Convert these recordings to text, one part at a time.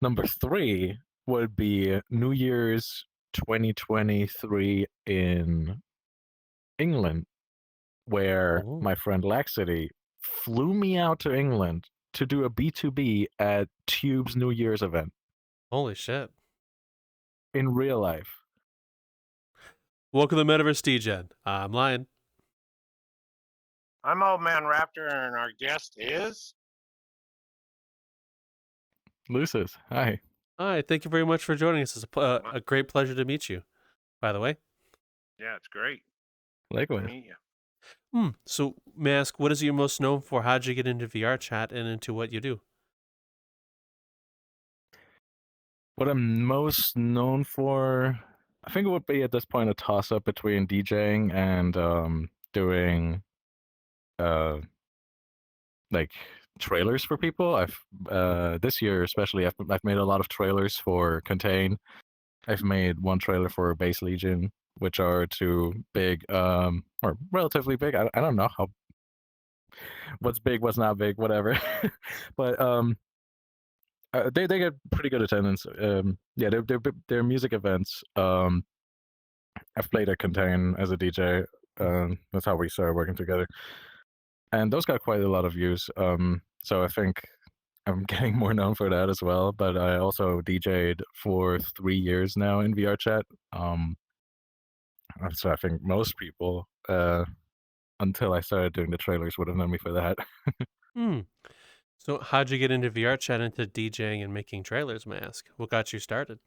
Number 3 would be New Year's 2023 in England, where Oh, my friend Laxity flew me out to England to do a B2B at Tube's New Year's event holy shit. in real life. Welcome to Metaverse Degen. I'm Lion. I'm Old Man Raptor, and our guest is. Leucis, hi. Hi, thank you very much for joining us. It's a great pleasure to meet you, by the way. Yeah, it's great to Likewise. meet you. So, may I ask, what is you most known for? How'd you get into VRChat and into what you do? What I'm most known for, I think it would be at this point a toss-up between DJing and doing like trailers for people. This year especially, I've made a lot of trailers for Contain. I've made one trailer for Base Legion, which are two big or relatively big. I don't know how what's big, what's not big, whatever. But they get pretty good attendance. Yeah, they're music events. I've played at Contain as a DJ. That's how we started working together, and those got quite a lot of views. So I think I'm getting more known for that as well. But I also DJ'd for 3 years now in VRChat. So I think most people, until I started doing the trailers, would have known me for that. Hmm. So, how'd you get into VRChat, into DJing and making trailers, may I ask? What got you started?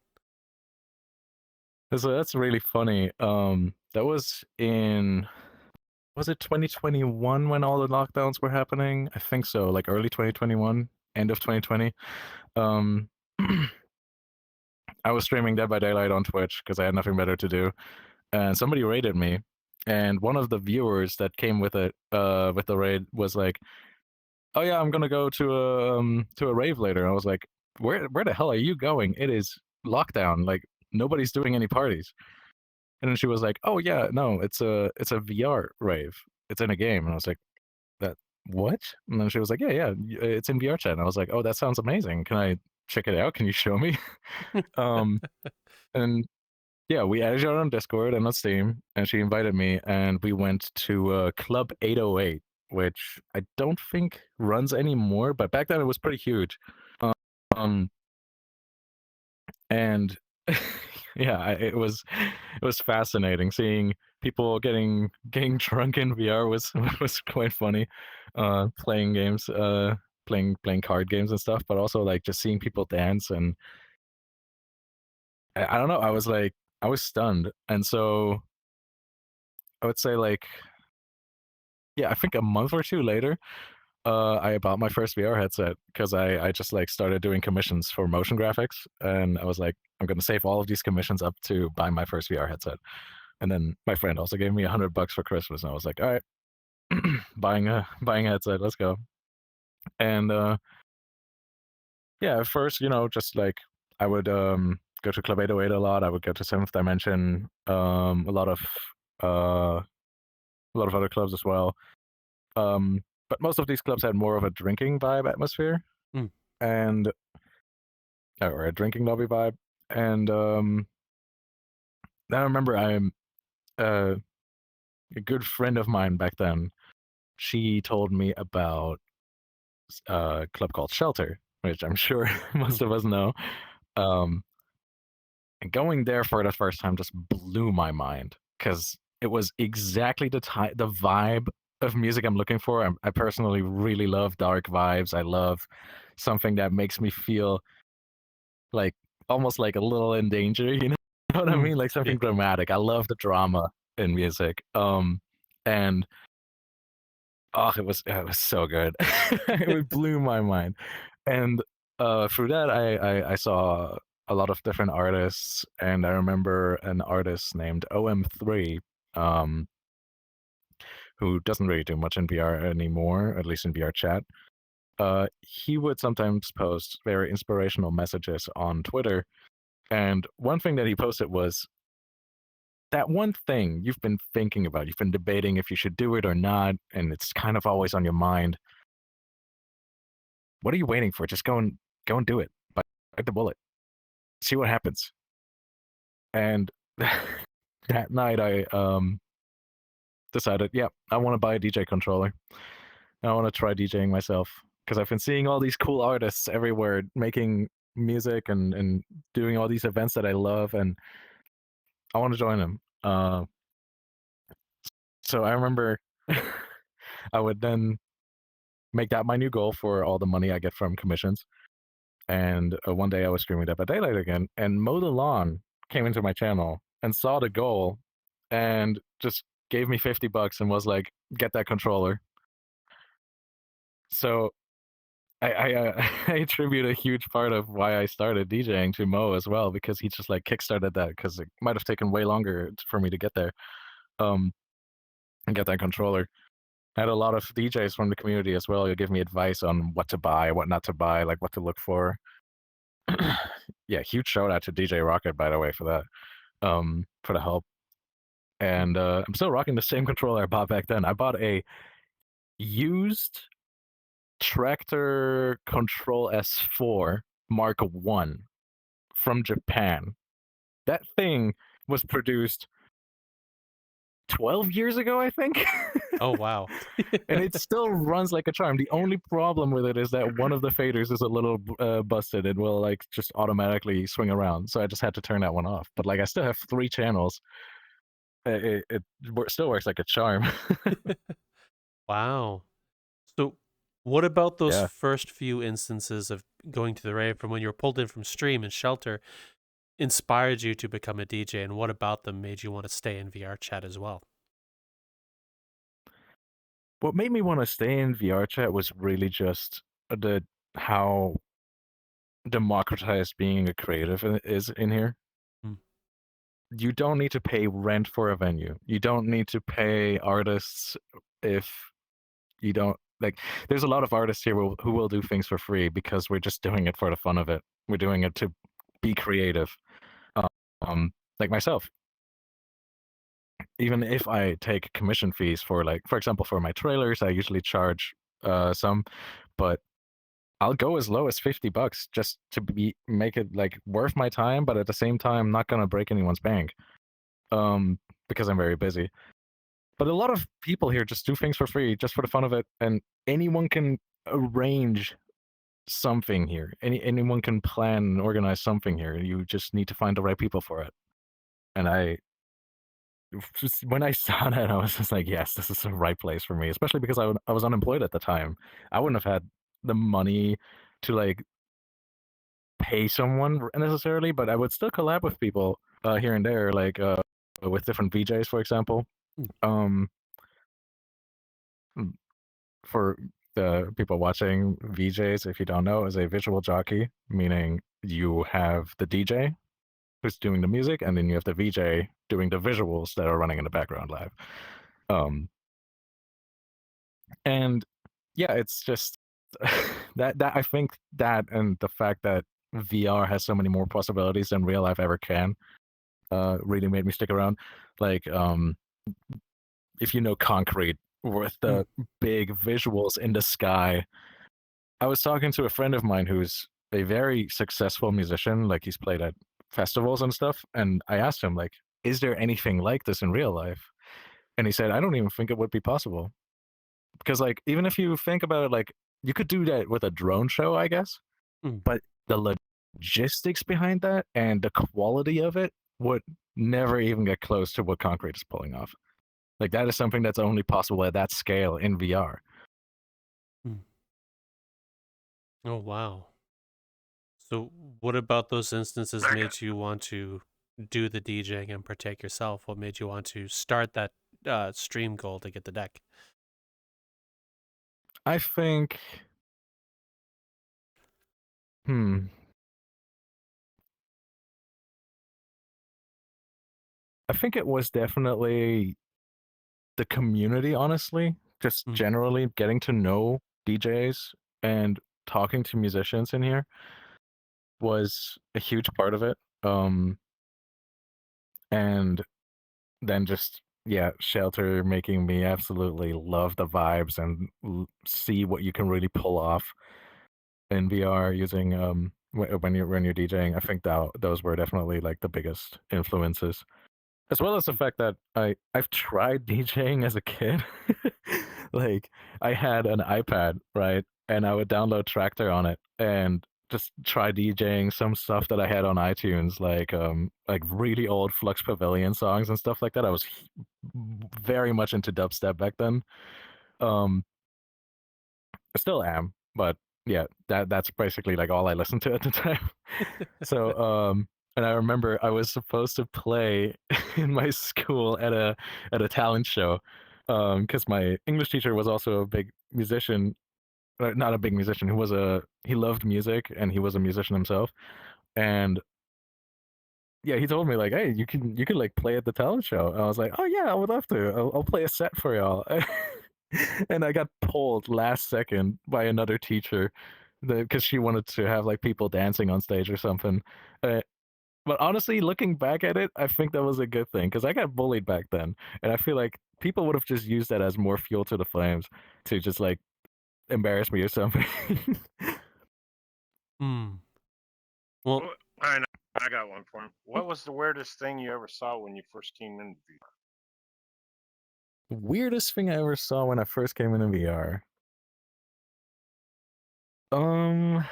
So that's really funny. That was it 2021 when all the lockdowns were happening? I think so, like early 2021, end of 2020. Um, I was streaming Dead by Daylight on Twitch because I had nothing better to do, and somebody raided me, and one of the viewers that came with it, with the raid, was like, "Oh yeah, I'm gonna go to a rave later." And I was like, "Where the hell are you going? It is lockdown. Like nobody's doing any parties." And then she was like, "Oh yeah, no, it's a VR rave. It's in a game." And I was like, "That what?" And then she was like, "Yeah, yeah, it's in VRChat." And I was like, "Oh, that sounds amazing. Can I check it out? Can you show me?" um, and yeah, we added her on Discord and on Steam, and she invited me, and we went to Club 808, which I don't think runs anymore, but back then it was pretty huge. Um, and yeah, it was fascinating seeing people getting drunk in VR was quite funny. Playing games, playing card games and stuff, but also like just seeing people dance, and I don't know. I was stunned, and so I would say like, yeah, I think a month or two later, I bought my first VR headset because I just like started doing commissions for motion graphics, and I was like, I'm gonna save all of these commissions up to buy my first VR headset. And then my friend also gave me $100 for Christmas, and I was like, all right, buying a headset, let's go. And yeah, at first, just like I would go to Club 808 a lot. I would go to Seventh Dimension, uh, a lot of other clubs as well. But most of these clubs had more of a drinking vibe atmosphere, Hmm. and or a drinking lobby vibe. And I remember uh, a good friend of mine back then. She told me about a club called Shelter, which I'm sure most of us know. Um, and going there for the first time just blew my mind because it was exactly the vibe of music I'm looking for. I personally really love dark vibes. I love something that makes me feel like almost like a little in danger. You know what I mean? Like Yeah. something dramatic. I love the drama in music. And oh, it was so good. It blew my mind. And through that, I saw a lot of different artists, and I remember an artist named OM3, um, who doesn't really do much in VR anymore, at least in VR chat. He would sometimes post very inspirational messages on Twitter, and one thing that he posted was that one thing you've been thinking about, you've been debating if you should do it or not, and it's kind of always on your mind. What are you waiting for? Just go and do it. the bullet, see what happens. And that night, I decided, yeah, I want to buy a DJ controller. I want to try DJing myself because I've been seeing all these cool artists everywhere making music and doing all these events that I love, and I want to join them. So I remember I would then make that my new goal for all the money I get from commissions. And one day I was streaming Dead by Daylight again, and Mow the Lawn came into my channel and saw the goal and just gave me $50 and was like, get that controller. So I attribute a huge part of why I started DJing to Mo as well, because he just like kickstarted that, because it might have taken way longer for me to get there and get that controller. I had a lot of DJs from the community as well. You'll give me advice on what to buy, what not to buy, like what to look for. Yeah, huge shout out to DJ Rocket, by the way, for that, for the help. And I'm still rocking the same controller I bought back then. I bought a used Tractor Control S4 Mark I from Japan. That thing was produced 12 years ago, I think. Oh, wow. And it still runs like a charm. The only problem with it is that one of the faders is a little busted. It will like just automatically swing around. So I just had to turn that one off. But like I still have 3 channels. It still works like a charm. Wow. So what about those Yeah. first few instances of going to the rave from when you were pulled in from stream and shelter inspired you to become a DJ, and what about them made you want to stay in VRChat as well? What made me want to stay in VRChat was really just how democratized being a creative is in here. Hmm. You don't need to pay rent for a venue. You don't need to pay artists if you don't like. There's a lot of artists here who will do things for free because we're just doing it for the fun of it. We're doing it to be creative. Like myself, even if I take commission fees for, like, for example, for my trailers, I usually charge some, but I'll go as low as $50 just to make it like worth my time, but at the same time not gonna break anyone's bank, because I'm very busy. But a lot of people here just do things for free, just for the fun of it, and anyone can arrange something here. Anyone can plan and organize something here. You just need to find the right people for it. And when I saw that, I was just like, yes, this is the right place for me, especially because I was unemployed at the time. I wouldn't have had the money to like pay someone necessarily, but I would still collab with people here and there, like with different VJs, for example. For the people watching, VJs, if you don't know, is a visual jockey, meaning you have the DJ who's doing the music, and then you have the VJ doing the visuals that are running in the background live. And yeah, it's just that I think that, and the fact that VR has so many more possibilities than real life ever can, really made me stick around. Like, if you know Concrete, with the big visuals in the sky. I was talking to a friend of mine who's a very successful musician, like he's played at festivals and stuff, and I asked him, like, is there anything like this in real life? And he said, I don't even think it would be possible. Because like, even if you think about it, like, you could do that with a drone show, I guess, but the logistics behind that and the quality of it would never even get close to what Concrete is pulling off. Like, that is something that's only possible at that scale in VR. Oh, wow. So what about those instances made you want to do the DJing and partake yourself? What made you want to start that stream goal to get the deck? I think, I think it was definitely the community, honestly. Just generally getting to know DJs and talking to musicians in here was a huge part of it. And then just, yeah, Shelter making me absolutely love the vibes and see what you can really pull off in VR using when you're DJing. I think that those were definitely like the biggest influences, as well as the fact that I've tried DJing as a kid. Like I had an iPad, right, and I would download Tractor on it and just try DJing some stuff that I had on iTunes, like really old Flux Pavilion songs and stuff like that. I was very much into dubstep back then. Um, I still am, but yeah, that's basically like all I listened to at the time. So, and I remember I was supposed to play in my school at a talent show, because my English teacher was also a big musician, not a big musician. He loved music and he was a musician himself, and yeah, he told me like, hey, you can like play at the talent show. And I was like, oh yeah, I would love to. I'll play a set for y'all. And I got pulled last second by another teacher because she wanted to have like people dancing on stage or something. Uh, but honestly, looking back at it, I think that was a good thing because I got bullied back then, and I feel like people would have just used that as more fuel to the flames to just like embarrass me or something. Hmm. Well, Well, I know. I got one for him. What was the weirdest thing you ever saw when you first came in VR? Weirdest thing I ever saw when I first came into VR. Um,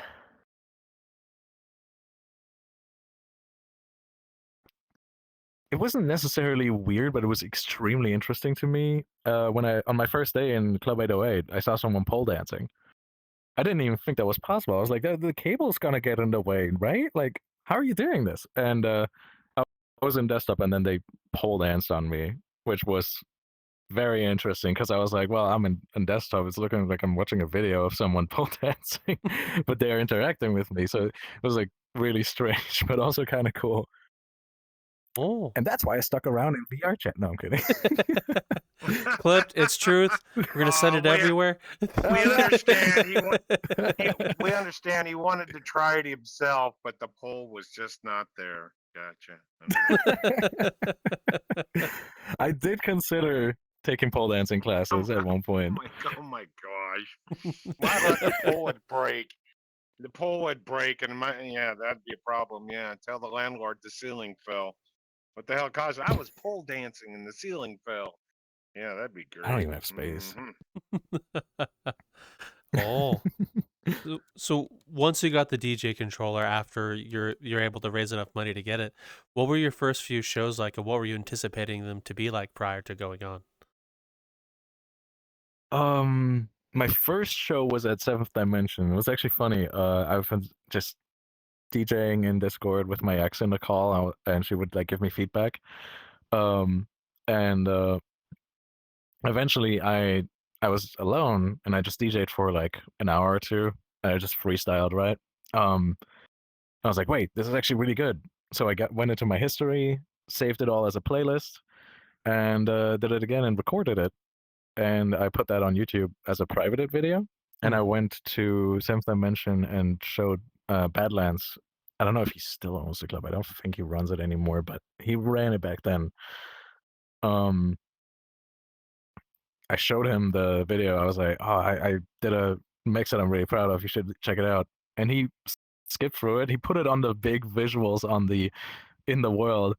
it wasn't necessarily weird, but it was extremely interesting to me. When on my first day in Club 808, I saw someone pole dancing. I didn't even think that was possible. I was like, the cable's gonna get in the way, right? Like, how are you doing this? And I was in desktop, and then they pole danced on me, which was very interesting because I was like, well, I'm in desktop. It's looking like I'm watching a video of someone pole dancing, but they're interacting with me. So it was like really strange, but also kind of cool. oh, And that's why I stuck around in VRChat. No, I'm kidding. clipped. It's truth. We're gonna send it we, everywhere. we understand. We understand he wanted to try it himself, but the poll was just not there. Gotcha. I did consider taking pole dancing classes at one point. Oh my gosh! My luck, the pole would break. The pole would break, and yeah, that'd be a problem. Yeah, tell the landlord the ceiling fell. What the hell caused it? I was pole dancing and the ceiling fell. Yeah, that'd be great. I don't even have space. Oh. So once you got the DJ controller after you're able to raise enough money to get it, what were your first few shows like and what were you anticipating them to be like prior to going on? My first show was at Seventh Dimension. It was actually funny. I've been just DJing in Discord with my ex in the call, and she would like give me feedback. And eventually I was alone and I just DJ'd for like an hour or two and I just freestyled, right? I was like, wait, this is actually really good. So I went into my history, saved it all as a playlist, and did it again and recorded it. And I put that on YouTube as a private video. And I went to Seventh Dimension and showed Badlands. I don't know if he still owns the club. I don't think he runs it anymore, but he ran it back then. I showed him the video. I was like, oh, I did a mix that I'm really proud of. You should check it out. And he skipped through it. He put it on the big visuals in the world.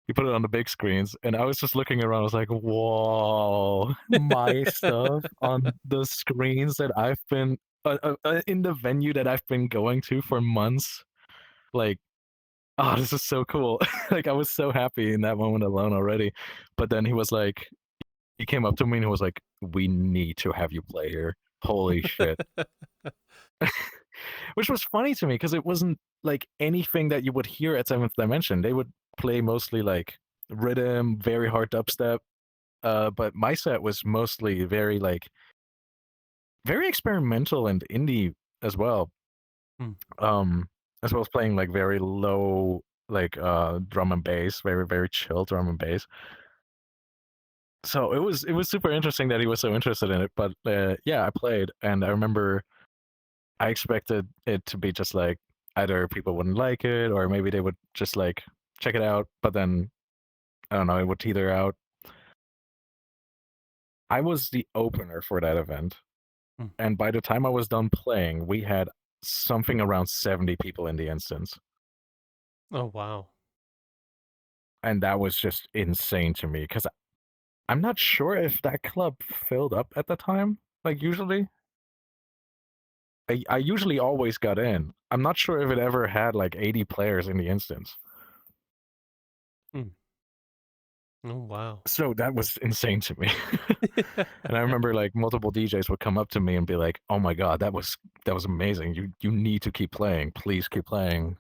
He put it on the big screens, and I was just looking around. I was like, "Whoa, my stuff on the screens that I've been in the venue that I've been going to for months." Like, oh, this is so cool! Like, I was so happy in that moment alone already. But then he came up to me and he was like, "We need to have you play here." Holy shit! Which was funny to me because it wasn't like anything that you would hear at Seventh Dimension. They would play mostly like rhythm, very hard dubstep. But my set was mostly very experimental and indie as well. As well as playing like very low drum and bass, very, very chill drum and bass. So it was super interesting that he was so interested in it. But yeah, I played and I remember I expected it to be just like either people wouldn't like it or maybe they would just like check it out, but then I don't know, it would teeter out. I was the opener for that event, and by the time I was done playing, we had something around 70 people in the instance. Oh wow. And that was just insane to me because I'm not sure if that club filled up at the time. Like usually, I usually always got in. I'm not sure if it ever had like 80 players in the instance. Oh wow. So that was insane to me. And I remember like multiple DJs would come up to me and be like, "Oh my god, that was amazing. You need to keep playing. Please keep playing.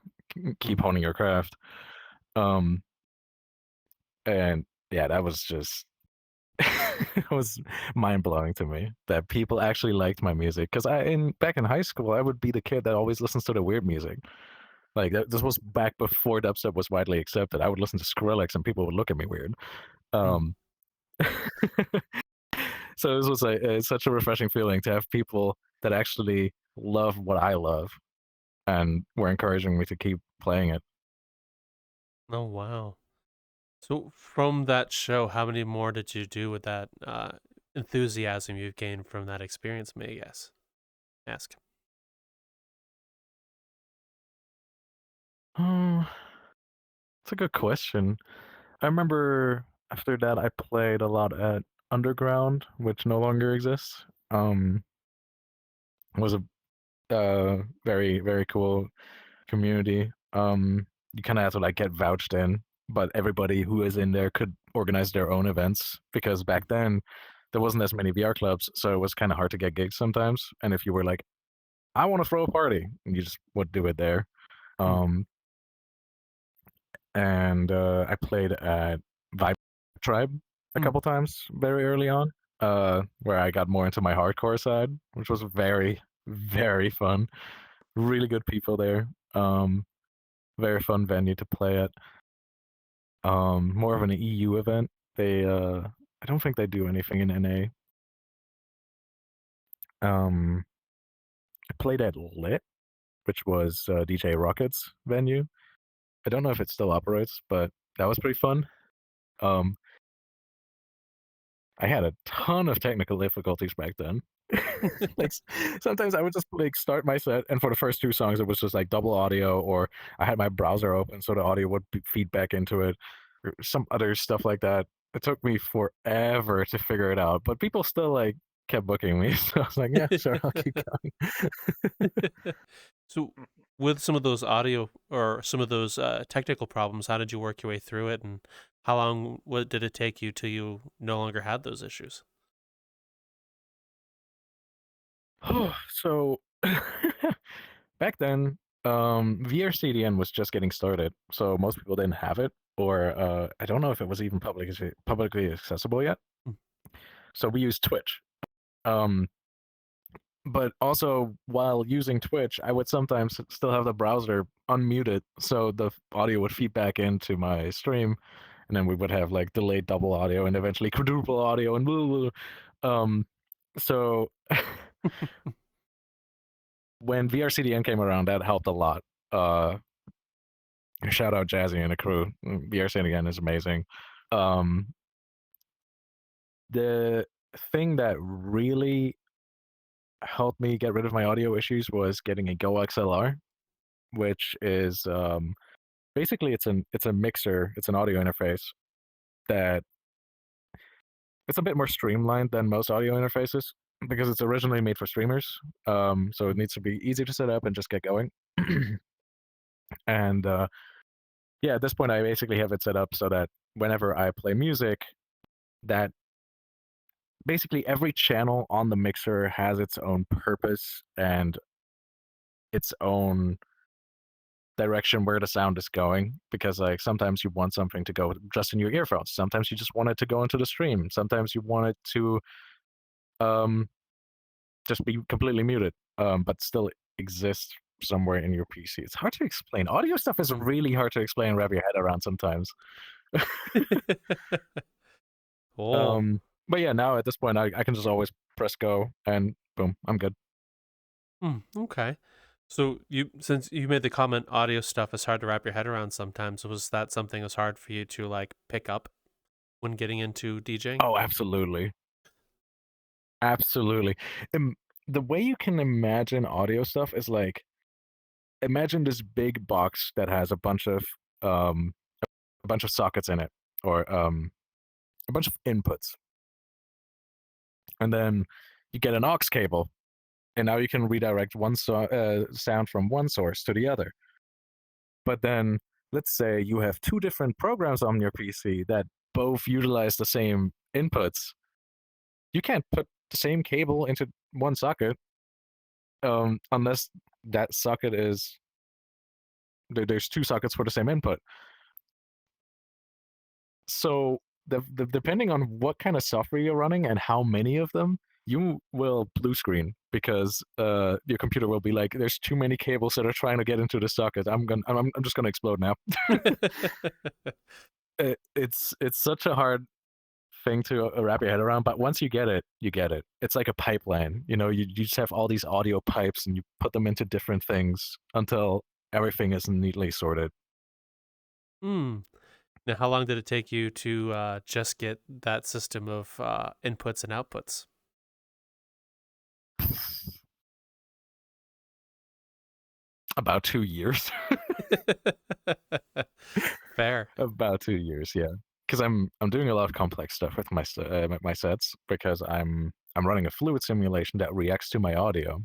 Keep honing your craft." Um and yeah, that was just it was mind blowing to me that people actually liked my music. Because back in high school, I would be the kid that always listens to the weird music. Like this was back before dubstep was widely accepted. I would listen to Skrillex and people would look at me weird. Um, so this was it's such a refreshing feeling to have people that actually love what I love and were encouraging me to keep playing it. Oh wow. So from that show, how many more did you do with that enthusiasm you've gained from that experience, may I guess? Ask. Oh, it's a good question. I remember after that I played a lot at Underground, which no longer exists. Was a very very cool community. You kind of have to like get vouched in, but everybody who is in there could organize their own events because back then there wasn't as many VR clubs, so it was kind of hard to get gigs sometimes. And if you were like, I want to throw a party, you just would do it there. And I played at Vibe Tribe a couple times very early on, where I got more into my hardcore side, which was very, very fun. Really good people there. Very fun venue to play at. More of an EU event. I don't think they do anything in NA. I played at Lit, which was DJ Rocket's venue. I don't know if it still operates, but that was pretty fun. I had a ton of technical difficulties back then. Like sometimes I would just like start my set, and for the first two songs, it was just like double audio, or I had my browser open so the audio would feed back into it, or some other stuff like that. It took me forever to figure it out, but people still like kept booking me, so I was like, yeah, sure, I'll keep going. So with some of those audio or some of those technical problems, how did you work your way through it, and how long what did it take you till you no longer had those issues? So back then, VRCDN was just getting started, so most people didn't have it, or I don't know if it was even publicly accessible yet. So we used Twitch. But also while using Twitch, I would sometimes still have the browser unmuted, so the audio would feed back into my stream, and then we would have like delayed double audio and eventually quadruple audio and blah, blah, blah. So when VRCDN came around, that helped a lot. Shout out Jazzy and the crew. VRCDN is amazing. The thing that really helped me get rid of my audio issues was getting a Go XLR, which is basically it's a mixer, it's an audio interface that it's a bit more streamlined than most audio interfaces because it's originally made for streamers. So it needs to be easy to set up and just get going. And yeah, at this point I basically have it set up so that whenever I play music, that basically every channel on the mixer has its own purpose and its own direction where the sound is going, because like sometimes you want something to go just in your earphones, sometimes you just want it to go into the stream, sometimes you want it to just be completely muted, but still exist somewhere in your PC. It's hard to explain. Audio stuff is really hard to explain and wrap your head around sometimes. Oh. But yeah, now at this point I can just always press go and boom, I'm good. Okay. So since you made the comment audio stuff is hard to wrap your head around sometimes, was that something that was hard for you to like pick up when getting into DJing? Oh, absolutely. Absolutely. The way you can imagine audio stuff is like imagine this big box that has a bunch of sockets in it, or a bunch of inputs, and then you get an aux cable, and now you can redirect one sound from one source to the other. But then, let's say you have two different programs on your PC that both utilize the same inputs. You can't put the same cable into one socket unless that socket is there's two sockets for the same input. So depending on what kind of software you're running and how many of them, you will blue screen because your computer will be like, "There's too many cables that are trying to get into the socket. I'm just gonna explode now." It's such a hard thing to wrap your head around, but once you get it, you get it. It's like a pipeline. You just have all these audio pipes and you put them into different things until everything is neatly sorted. Hmm. Now, how long did it take you to just get that system of inputs and outputs? About 2 years. Fair. About 2 years, yeah. Because I'm doing a lot of complex stuff with my sets because I'm running a fluid simulation that reacts to my audio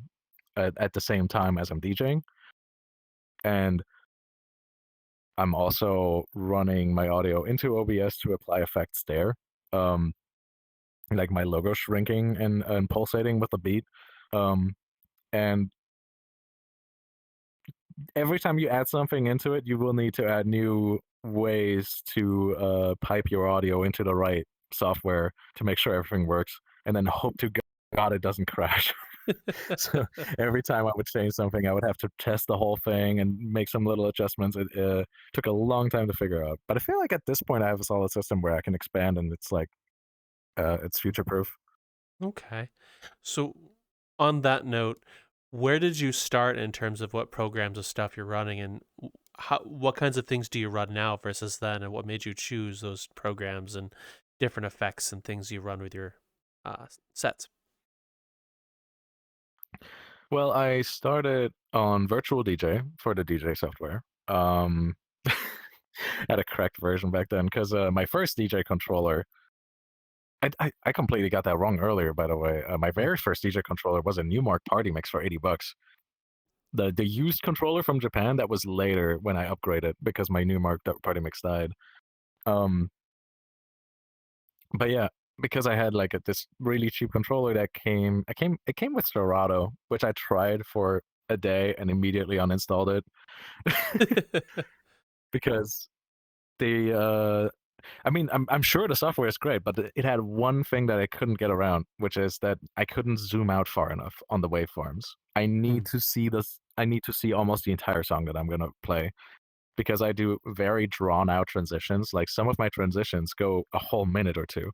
at the same time as I'm DJing, and I'm also running my audio into OBS to apply effects there, um, like my logo shrinking and pulsating with the beat, and every time you add something into it, you will need to add new ways to pipe your audio into the right software to make sure everything works, and then hope to God it doesn't crash. So every time I would change something, I would have to test the whole thing and make some little adjustments. It took a long time to figure out, but I feel like at this point I have a solid system where I can expand, and it's like it's future proof. Okay. So, on that note, where did you start in terms of what programs of stuff you're running, and what kinds of things do you run now versus then, and what made you choose those programs and different effects and things you run with your sets? Well, I started on Virtual DJ for the DJ software. Had a cracked version back then because my first DJ controller, I completely got that wrong earlier, by the way. My very first DJ controller was a Newmark Party Mix for $80. The used controller from Japan, that was later when I upgraded because my Newmark Party Mix died. But yeah, because I had like this really cheap controller that it came with Serato, which I tried for a day and immediately uninstalled it because the I mean, I'm sure the software is great, but it had one thing that I couldn't get around, which is that I couldn't zoom out far enough on the waveforms. I need to see this. I need to see almost the entire song that I'm gonna play because I do very drawn out transitions. Like some of my transitions go a whole minute or two.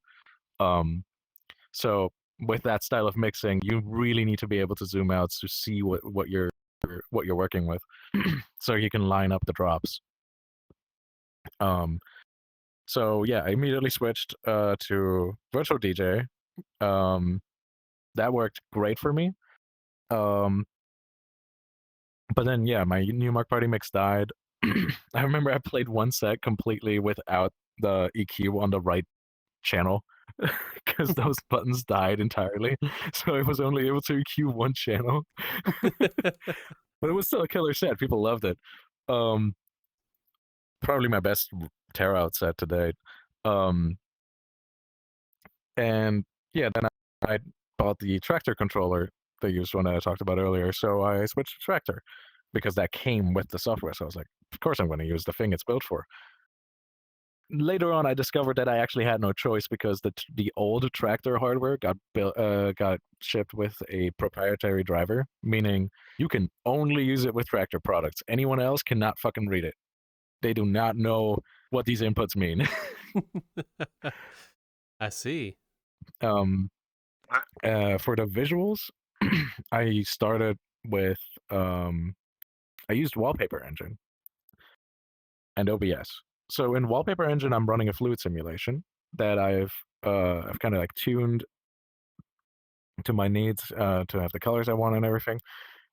So with that style of mixing, you really need to be able to zoom out to see what you're working with, so you can line up the drops. So yeah, I immediately switched to Virtual DJ. That worked great for me. But then yeah, my Newmark Party Mix died. I remember I played one set completely without the EQ on the right channel because those buttons died entirely. So I was only able to EQ one channel. But it was still a killer set. People loved it. Probably my best tear out set to date. And yeah, then I bought the Tractor controller, the used one that I talked about earlier. So I switched to Tractor because that came with the software. So I was like, of course I'm going to use the thing it's built for. Later on, I discovered that I actually had no choice because the old Tractor hardware got shipped with a proprietary driver, meaning you can only use it with Tractor products. Anyone else cannot fucking read it. They do not know what these inputs mean. I see. For the visuals, I started with I used Wallpaper Engine and OBS. So in Wallpaper Engine, I'm running a fluid simulation that I've kind of like tuned to my needs to have the colors I want and everything.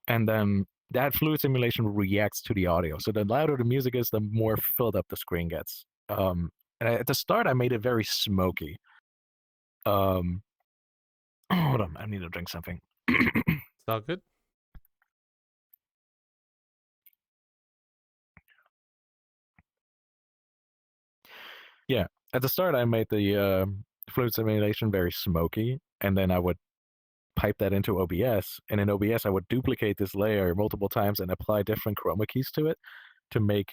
And then that fluid simulation reacts to the audio. So the louder the music is, the more filled up the screen gets. And at the start, I made it very smoky. Hold on, I need to drink something. It's all good. Yeah, at the start, I made the fluid simulation very smoky, and then I would pipe that into OBS, and in OBS, I would duplicate this layer multiple times and apply different chroma keys to it to make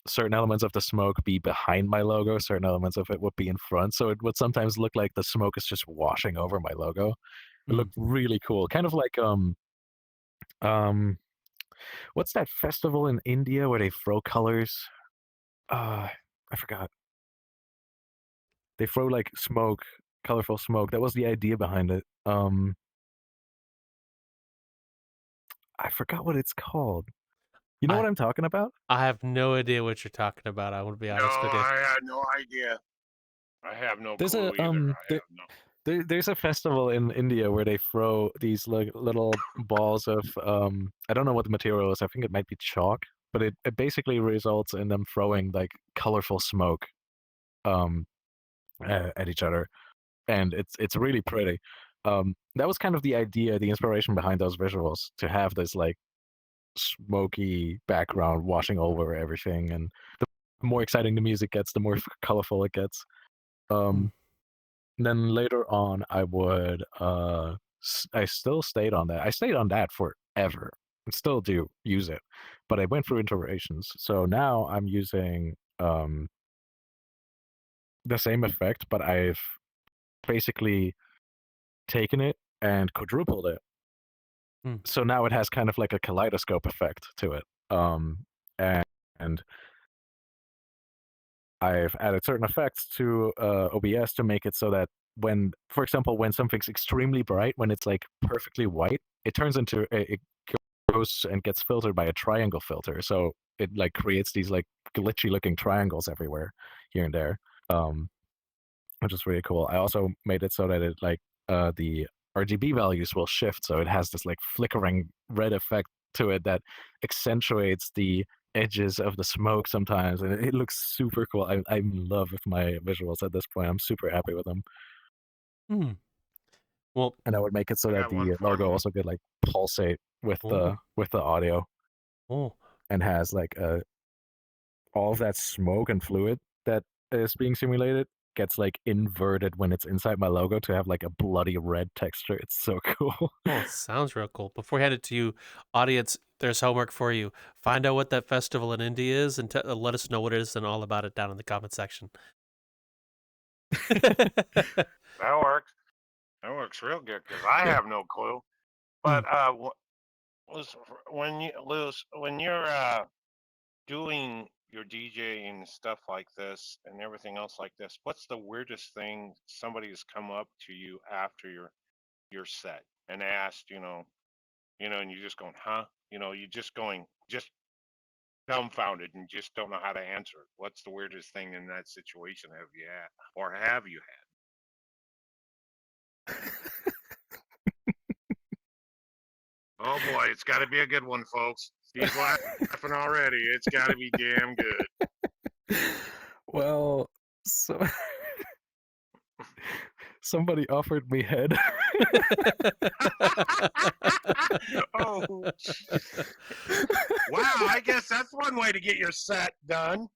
certain elements of the smoke be behind my logo, certain elements of it would be in front, so it would sometimes look like the smoke is just washing over my logo. It looked really cool, kind of like what's that festival in India where they throw colors? I forgot. They throw like smoke, colorful smoke. That was the idea behind it. I forgot what it's called. You know I what I'm talking about? I have no idea what you're talking about. I want to be No, honest with you. I had no idea. I have no There's clue a either. I have no. there's a festival in India where they throw these like little balls of I don't know what the material is. I think it might be chalk, but it basically results in them throwing like colorful smoke um at each other, and it's really pretty. That was kind of the idea, the inspiration behind those visuals, to have this like smoky background washing over everything, and the more exciting the music gets, the more colorful it gets. Then later on, I would I still stayed on that. I stayed on that forever and still do use it, but I went through iterations. So now I'm using the same effect, but I've basically taken it and quadrupled it. So now it has kind of like a kaleidoscope effect to it. And I've added certain effects to OBS to make it so that when, for example, when something's extremely bright, when it's like perfectly white, it turns into it goes and gets filtered by a triangle filter. So it like creates these like glitchy looking triangles everywhere, here and there, which is really cool. I also made it so that it like the RGB values will shift, so it has this like flickering red effect to it that accentuates the edges of the smoke sometimes, and it looks super cool. I'm in love with my visuals at this point. I'm super happy with them. Well, And I would make it so I that got one the for logo me. also could like pulsate with Oh. the audio, Oh. and has like all of that smoke and fluid that is being simulated gets like inverted when it's inside my logo to have like a bloody red texture. It's so cool. Oh, sounds real cool. Before we hand it to you, audience, there's homework for you. Find out what that festival in India is and let us know what it is and all about it down in the comment section. That works. That works real good because I have no clue. But Lewis, when you're doing your DJ and stuff like this and everything else like this, what's the weirdest thing somebody has come up to you after your set and asked, and you're just going, huh? You're just going, just dumbfounded and just don't know how to answer it. What's the weirdest thing in that situation have you had, or have you had? Oh boy, it's got to be a good one, folks. He's laughing already. It's got to be damn good. Well, so somebody offered me head. Oh, wow! I guess that's one way to get your set done.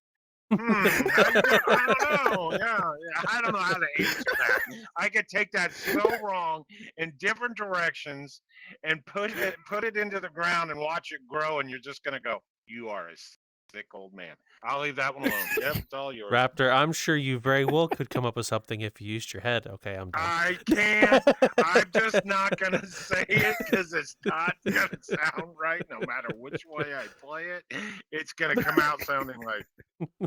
How you doing? I don't know. Yeah, I don't know how to answer that. I could take that so wrong in different directions and put it into the ground and watch it grow, and you're just gonna go, "You are a sick old man." I'll leave that one alone. Yep, it's all yours. Raptor, I'm sure you very well could come up with something if you used your head. Okay, I'm done. I can't. I'm just not gonna say it because it's not gonna sound right. No matter which way I play it, it's gonna come out sounding like,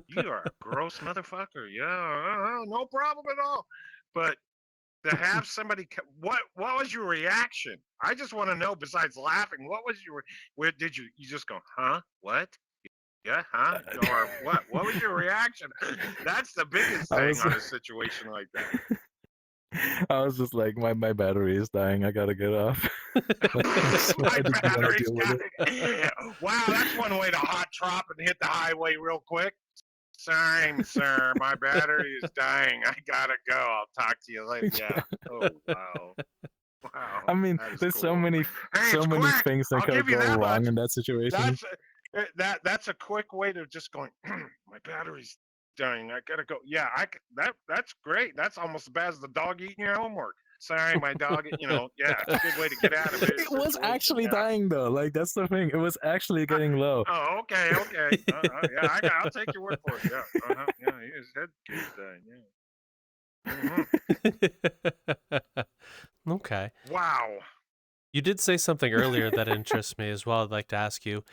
"You are a gross motherfucker." Yeah, no problem at all. But to have somebody, what was your reaction? I just want to know. Besides laughing, what was your? Where did you just go? Huh? What? Yeah, huh? Or what? What was your reaction? That's the biggest thing on a situation like that. I was just like, my battery is dying. I gotta get off. So My I didn't want to battery's deal with it. dying. Wow, that's one way to hot drop and hit the highway real quick. Same, sir. My battery is dying. I gotta go. I'll talk to you later. Yeah. Oh wow. Wow. I mean, That is there's cool. Hey, so it's many quick. things that I'll could give you go that wrong much. in that situation. That's a quick way to just going. My battery's dying. I gotta go. Yeah, that's great. That's almost as bad as the dog eating your homework. Sorry, my dog. Yeah, it's a good way to get out of it. It was Situation. actually Yeah. dying though. Like that's the thing. It was actually getting low. Oh, okay. Yeah, I'll take your word for it. Yeah. Yeah, his head is dying. Yeah. Okay. Wow. You did say something earlier that interests me as well. I'd like to ask you,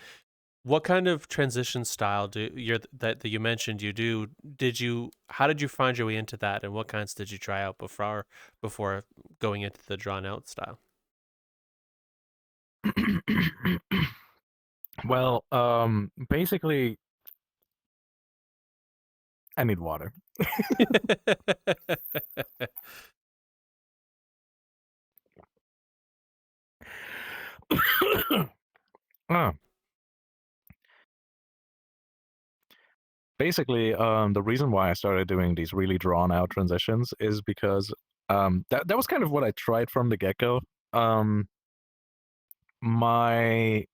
what kind of transition style that you mentioned you do? How did you find your way into that, and what kinds did you try out before going into the drawn out style? Well, basically, I need water. Uh, Basically, the reason why I started doing these really drawn out transitions is because that was kind of what I tried from the get go. My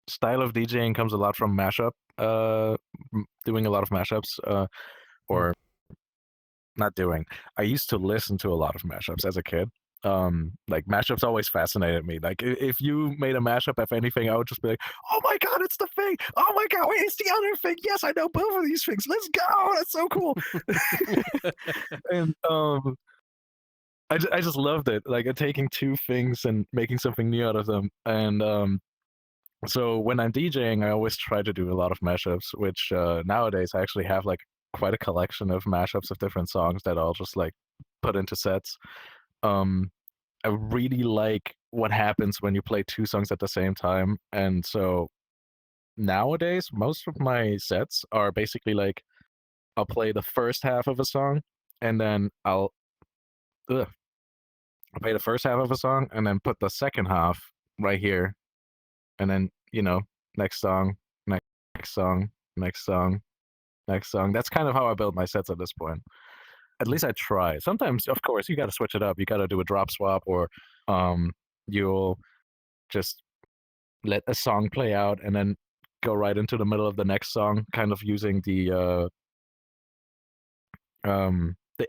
style of DJing comes a lot from mashup, doing a lot of mashups, or not doing. I used to listen to a lot of mashups as a kid. Like mashups always fascinated me. Like if you made a mashup of anything, I would just be like, "Oh my god, it's the thing! Oh my god, wait, it's the other thing! Yes, I know both of these things. Let's go! That's so cool!" And I just loved it. Like taking two things and making something new out of them. And so when I'm DJing, I always try to do a lot of mashups, which nowadays I actually have like quite a collection of mashups of different songs that I'll just like put into sets. Um, I really like what happens when you play two songs at the same time, and so nowadays most of my sets are basically like I'll play the first half of a song, and then ugh, I'll play the first half of a song, and then put the second half right here, and then next song, next song, next song, next song. That's kind of how I build my sets at this point. At least I try. Sometimes, of course, you got to switch it up. You got to do a drop swap, or you'll just let a song play out and then go right into the middle of the next song, kind of using the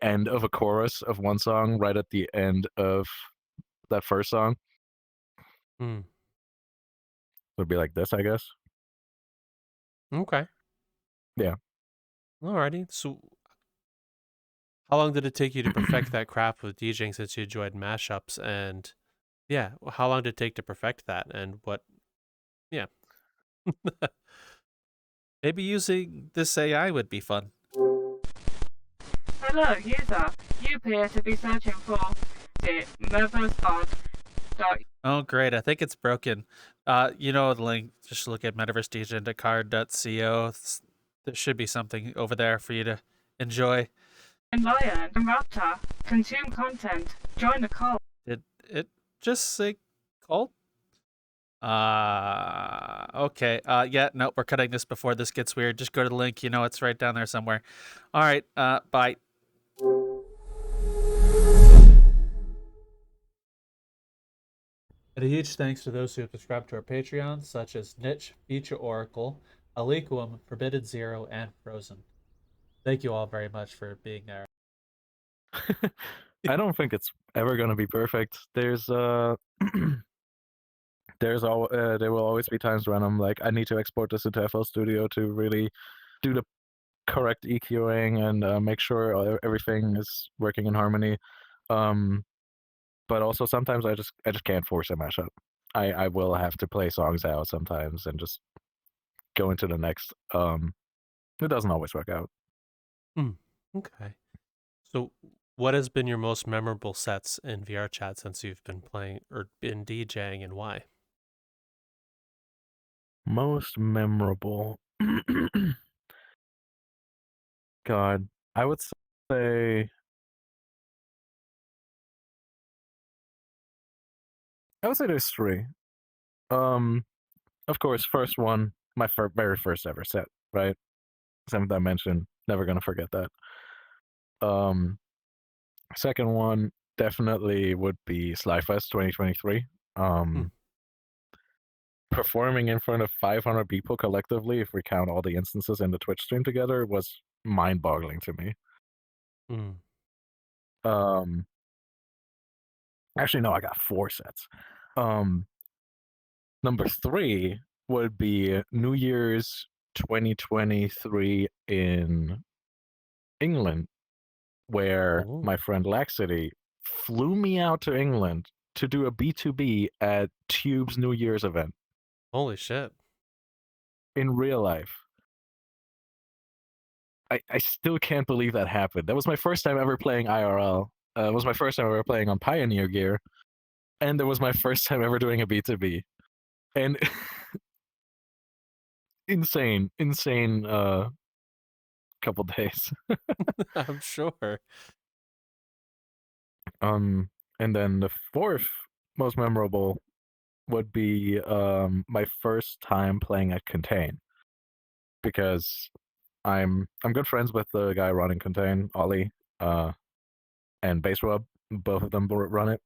end of a chorus of one song right at the end of that first song. Hmm. Would be like this, I guess. Okay. Yeah. Alrighty. So, how long did it take you to perfect that craft with DJing since you enjoyed mashups? And yeah, how long did it take to perfect that? And what? Yeah. Maybe using this AI would be fun. Hello, user. You appear to be searching for the Metaverse Oh, great. I think it's broken. You know the link. Just look at metaversedegen.card.co. There should be something over there for you to enjoy. Lion and Raptor. Consume content. Join the cult. Did it just say cult? Okay. Yeah, no, we're cutting this before this gets weird. Just go to the link. You know it's right down there somewhere. All right. Bye. And a huge thanks to those who have subscribed to our Patreon, such as Niche, Feature Oracle, Aliquum, Forbidden Zero, and Frozen. Thank you all very much for being there. I don't think it's ever going to be perfect. There will always be times when I'm like, I need to export this into FL Studio to really do the correct EQing and make sure everything is working in harmony. But also sometimes I just can't force a mashup. I will have to play songs out sometimes and just go into the next. It doesn't always work out. Okay. So, what has been your most memorable sets in VRChat since you've been playing or been DJing, and why? Most memorable. God, I would say I would say there's three. Of course, first one, my very first ever set, right? 7th dimension, never gonna forget that. Second one definitely would be Slyfest 2023. Performing in front of 500 people collectively, if we count all the instances in the Twitch stream together, was mind-boggling to me. Actually, no, I got 4 sets. Number 3 would be New Year's 2023 in England, where my friend Laxity flew me out to England to do a B2B at Tube's New Year's event. Holy shit. In real life. I still can't believe that happened. That was my first time ever playing IRL. It was my first time ever playing on Pioneer gear. And it was my first time ever doing a B2B. And insane couple days. I'm sure. And then the 4th most memorable would be my first time playing at Contain. Because I'm good friends with the guy running Contain, Ollie, and Base Rub. Both of them run it.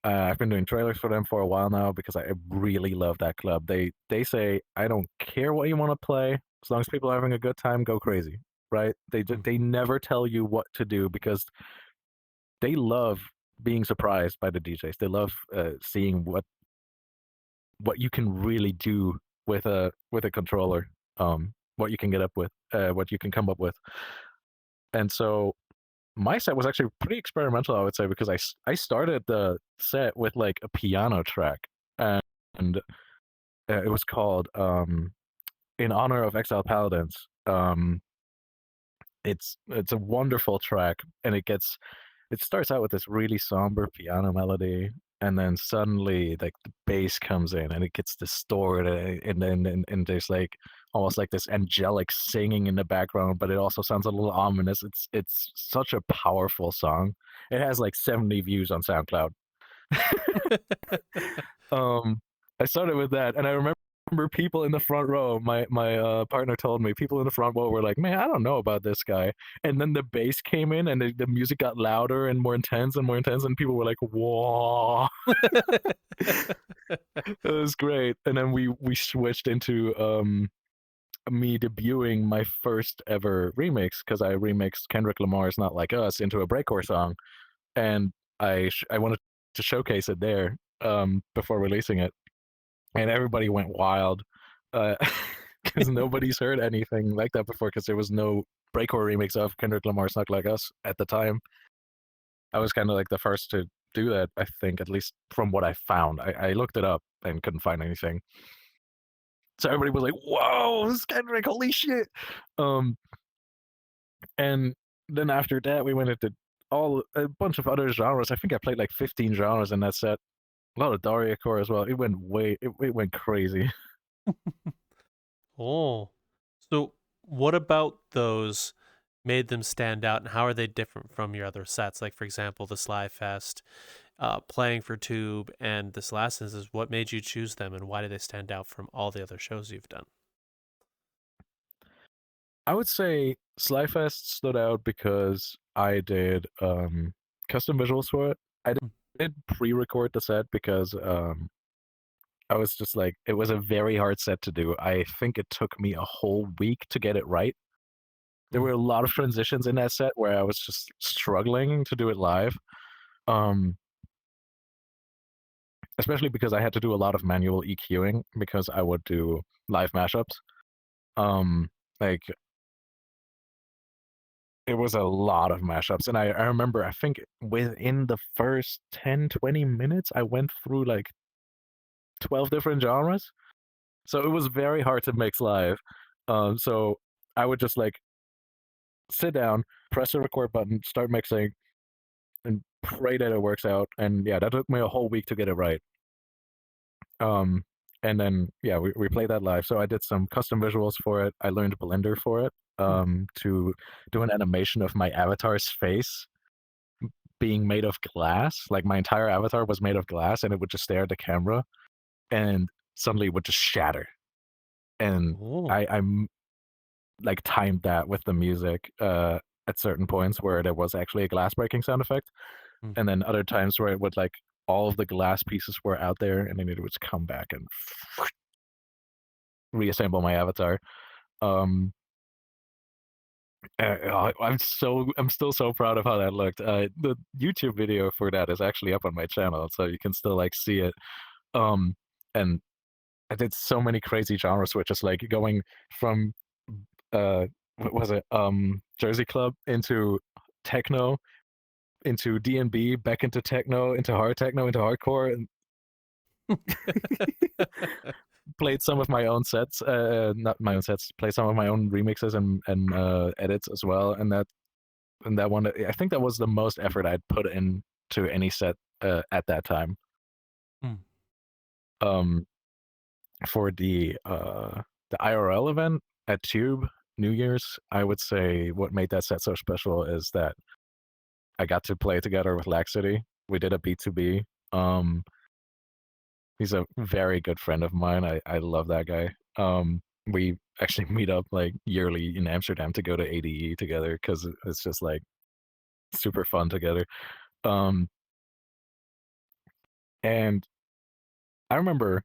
I've been doing trailers for them for a while now because I really love that club. They say, I don't care what you want to play, as long as people are having a good time, go crazy, right? They never tell you what to do because they love being surprised by the DJs. They love seeing what you can really do with a controller, what you can get up with, what you can come up with. And so my set was actually pretty experimental, I would say, because I started the set with like a piano track, and it was called In Honor of Exiled Paladins. It's a wonderful track, and it starts out with this really somber piano melody, and then suddenly like the bass comes in and it gets distorted, and there's like almost like this angelic singing in the background, but it also sounds a little ominous. It's such a powerful song. It has like 70 views on SoundCloud. I started with that, and I remember people in the front row. My partner told me people in the front row were like, "Man, I don't know about this guy." And then the bass came in, and the music got louder and more intense, and people were like, "Whoa!" It was great. And then we switched into me debuting my first ever remix, because I remixed Kendrick Lamar's "Not Like Us" into a breakcore song, and I wanted to showcase it there before releasing it. And everybody went wild because nobody's heard anything like that before, because there was no breakcore remix of Kendrick Lamar's "Not Like Us" at the time. I was kind of like the first to do that, I think, at least from what I found. I looked it up and couldn't find anything. So everybody was like, "Whoa, this is Kendrick, holy shit!" And then after that, we went into a bunch of other genres. I think I played like 15 genres in that set. A lot of Daria core as well. It went crazy. Oh, so what about those made them stand out, and how are they different from your other sets? Like, for example, the Sly Fest, playing for Tube, and this last instance, what made you choose them, and why do they stand out from all the other shows you've done? I would say Slyfest stood out because I did custom visuals for it. I did pre-record the set because I was just like, it was a very hard set to do. I think it took me a whole week to get it right. There were a lot of transitions in that set where I was just struggling to do it live. Especially because I had to do a lot of manual EQing because I would do live mashups. Like, it was a lot of mashups. And I remember, I think within the first 10, 20 minutes, I went through like 12 different genres. So it was very hard to mix live. So I would just like sit down, press the record button, start mixing, and pray that it works out. And yeah, that took me a whole week to get it right. And then yeah, we played that live. So I did some custom visuals for it. I learned Blender for it to do an animation of my avatar's face being made of glass. Like my entire avatar was made of glass, and it would just stare at the camera, and suddenly it would just shatter. And Oh. I'm like timed that with the music at certain points where there was actually a glass breaking sound effect, Mm. and then other times where it would like all of the glass pieces were out there, and then it would just come back and reassemble my avatar. I'm still so proud of how that looked. The YouTube video for that is actually up on my channel, so you can still like see it. And I did so many crazy genre switches, like going from what was it? Jersey Club into techno, into D&B, back into techno, into hard techno, into hardcore, and played some of my own sets, not my own sets, played some of my own remixes and edits as well. And that one, I think that was the most effort I'd put into any set at that time. Hmm. For the IRL event at Tube New Year's, I would say what made that set so special is that I got to play together with Laxity. We did a B2B. He's a very good friend of mine. I love that guy. We actually meet up like yearly in Amsterdam to go to ADE together because it's just like super fun together. And I remember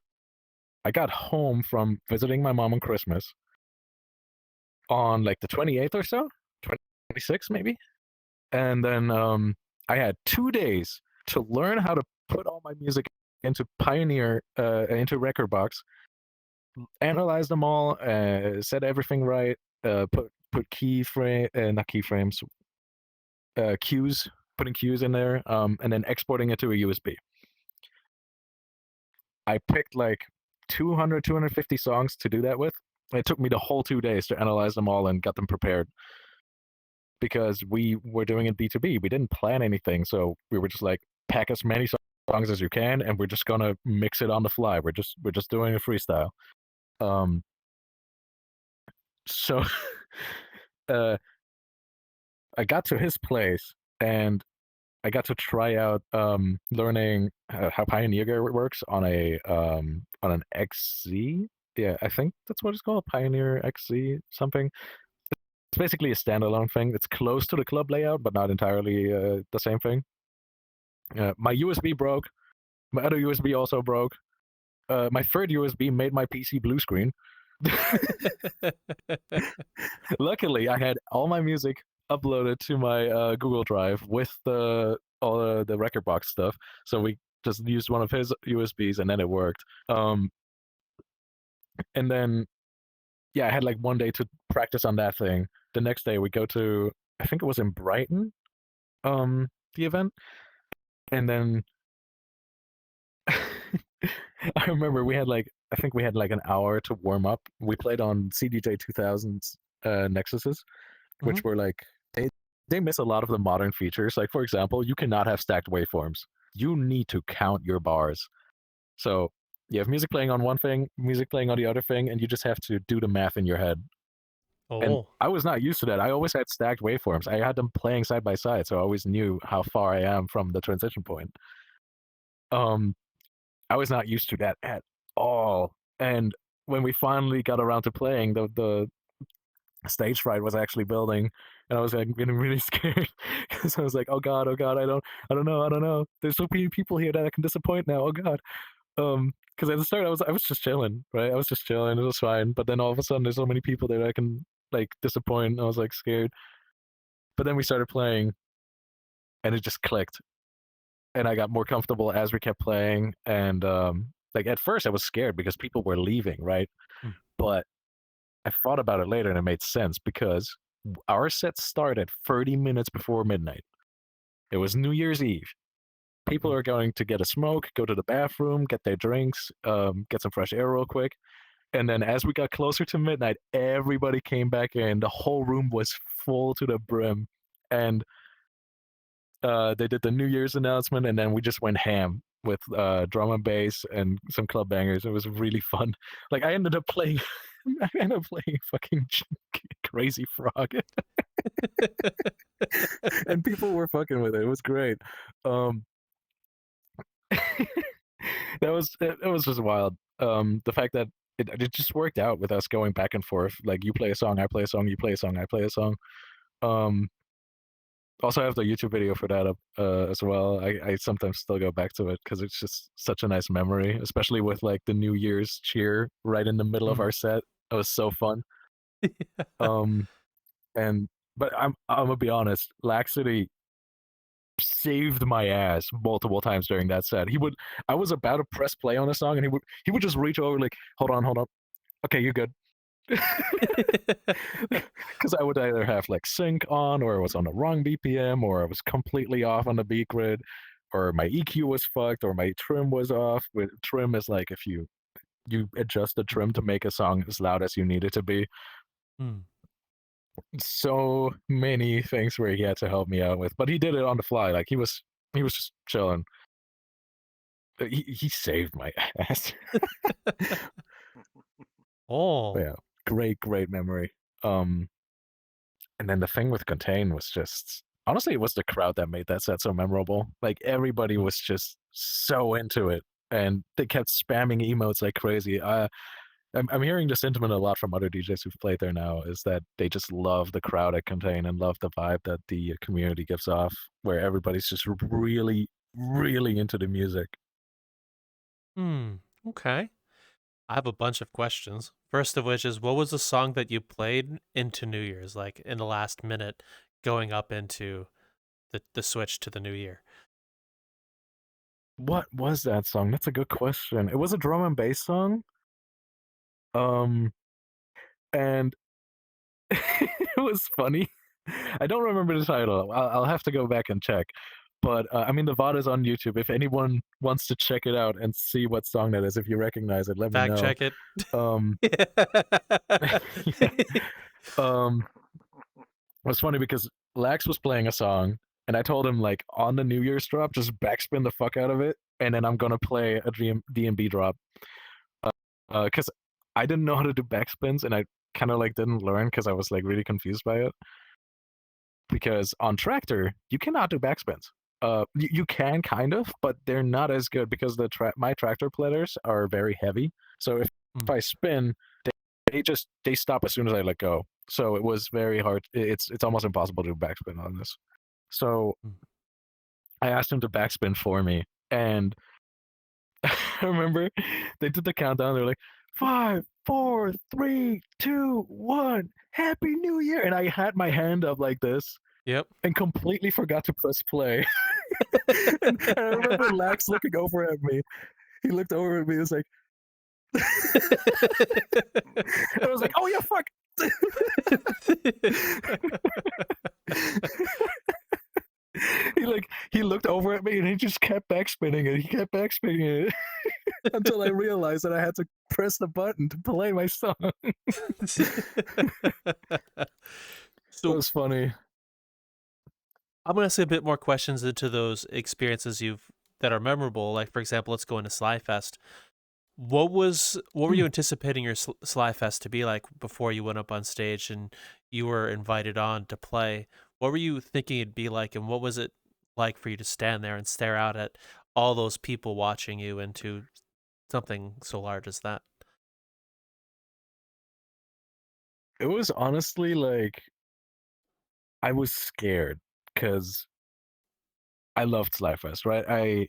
I got home from visiting my mom on Christmas on like the 28th or so, 26th maybe. And then I had 2 days to learn how to put all my music into Pioneer, into Rekordbox, analyze them all, set everything right, put not keyframes, cues, putting cues in there, and then exporting it to a USB. I picked like 200, 250 songs to do that with. It took me the whole 2 days to analyze them all and get them prepared, because we were doing it B2B. We didn't plan anything, so we were just like, pack as many songs as you can, and we're just gonna mix it on the fly. We're just doing a freestyle. So I got to his place and I got to try out learning how Pioneer works on an XZ. Yeah, I think that's what it's called, Pioneer XZ something. It's basically a standalone thing. It's close to the club layout, but not entirely the same thing. My USB broke. My other USB also broke. My third USB made my PC blue screen. Luckily, I had all my music uploaded to my Google Drive with all the Rekordbox stuff. So we just used one of his USBs, and then it worked. And then, yeah, I had like 1 day to practice on that thing. The next day, we go to, I think it was in Brighton, the event. And then I remember we had like, I think we had like an hour to warm up. We played on CDJ 2000's Nexuses, which were like, they miss a lot of the modern features. Like, for example, you cannot have stacked waveforms. You need to count your bars. So you have music playing on one thing, music playing on the other thing, and you just have to do the math in your head. And Oh. I was not used to that. I always had stacked waveforms. I had them playing side by side, so I always knew how far I am from the transition point. I was not used to that at all. And when we finally got around to playing, the stage fright was actually building, and I was like getting really scared because I was like, oh god, I don't know. There's so many people here that I can disappoint now. Oh god. Because at the start I was just chilling, right? I was just chilling. It was fine. But then all of a sudden, there's so many people that I can like disappoint. And I was like scared. But then we started playing, and it just clicked, and I got more comfortable as we kept playing. And like at first, I was scared because people were leaving, right? But I thought about it later, and it made sense because our set started 30 minutes before midnight. It was New Year's Eve. People are going to get a smoke, go to the bathroom, get their drinks, get some fresh air real quick. And then as we got closer to midnight, everybody came back in. The whole room was full to the brim. And they did the New Year's announcement, and then we just went ham with drum and bass and some club bangers. It was really fun. Like I ended up playing fucking crazy frog. And people were fucking with it. It was great. It was just wild. The fact that it just worked out with us going back and forth. Like you play a song, I play a song, you play a song, I play a song. Also, I have the YouTube video for that up as well. I sometimes still go back to it because it's just such a nice memory, especially with like the New Year's cheer right in the middle of our set. It was so fun. But I'm gonna be honest, Laxity saved my ass multiple times during that set. I was about to press play on a song, and he would just reach over like, hold on, okay, you're good. Because I would either have like sync on, or it was on the wrong BPM, or I was completely off on the beat grid, or my EQ was fucked, or my trim was off. With trim is like if you adjust the trim to make a song as loud as you need it to be. So many things where he had to help me out with, but he did it on the fly. Like he was just chilling. He saved my ass. Oh yeah, great memory. And then the thing with Contain was just, honestly, it was the crowd that made that set so memorable. Like everybody was just so into it, and they kept spamming emotes like crazy. I'm hearing the sentiment a lot from other DJs who've played there now, is that they just love the crowd at Contain and love the vibe that the community gives off, where everybody's just really, really into the music. Okay. I have a bunch of questions. First of which is, what was the song that you played into New Year's, like in the last minute going up into the switch to the new year? What was that song? That's a good question. It was a drum and bass song. And it was funny. I don't remember the title. I'll have to go back and check. But I mean, the VOD is on YouTube. If anyone wants to check it out and see what song that is, if you recognize it, let me know. Fact check it. It was funny because Lax was playing a song, and I told him, like, on the New Year's drop, just backspin the fuck out of it, and then I'm gonna play a D&B drop. Because I didn't know how to do backspins, and I kind of like didn't learn because I was like really confused by it. Because on Tractor, you cannot do backspins. You can kind of, but they're not as good because my Tractor platters are very heavy. So if I spin, they stop as soon as I let go. So it was very hard. It's almost impossible to do backspin on this. So I asked him to backspin for me, and I remember they did the countdown. They're like, 5, 4, 3, 2, 1, Happy New Year! And I had my hand up like this. Yep. And completely forgot to press play. and I remember Lax looking over at me. He looked over at me and was like, I was like, oh yeah, fuck. He looked over at me and he just kept backspinning it. He kept backspinning it until I realized that I had to press the button to play my song. So it was funny. I'm gonna say a bit more questions into those experiences that are memorable. Like, for example, let's go into Slyfest. What were you anticipating your Slyfest to be like before you went up on stage and you were invited on to play? What were you thinking it'd be like, and what was it like for you to stand there and stare out at all those people watching you into something so large as that? It was honestly like, I was scared because I loved Slyfest, right?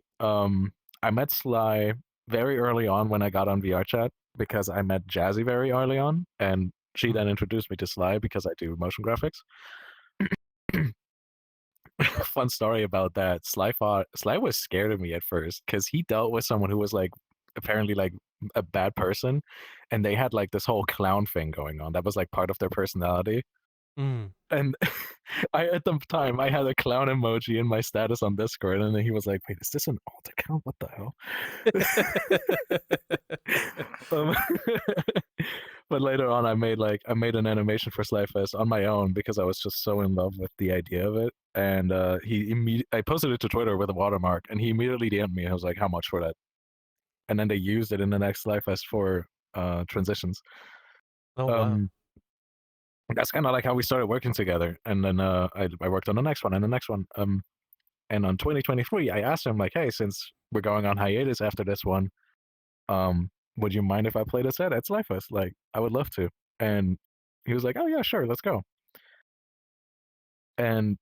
I met Sly very early on when I got on VRChat because I met Jazzy very early on, and she then introduced me to Sly because I do motion graphics. Fun story about that. Sly was scared of me at first because he dealt with someone who was like apparently like a bad person, and they had like this whole clown thing going on that was like part of their personality. And at the time I had a clown emoji in my status on Discord, and then he was like, wait, is this an alt account? What the hell? But later on I made an animation for Slyfest on my own because I was just so in love with the idea of it. And I posted it to Twitter with a watermark, and he immediately DM'd me. I was like, how much for that? And then they used it in the next Slyfest for transitions. Oh wow. that's kind of like how we started working together. And then I worked on the next one and the next one. And on 2023, I asked him like, hey, since we're going on hiatus after this one, would you mind if I played a set at Slyfest? Like, I would love to. And he was like, oh yeah, sure, let's go. And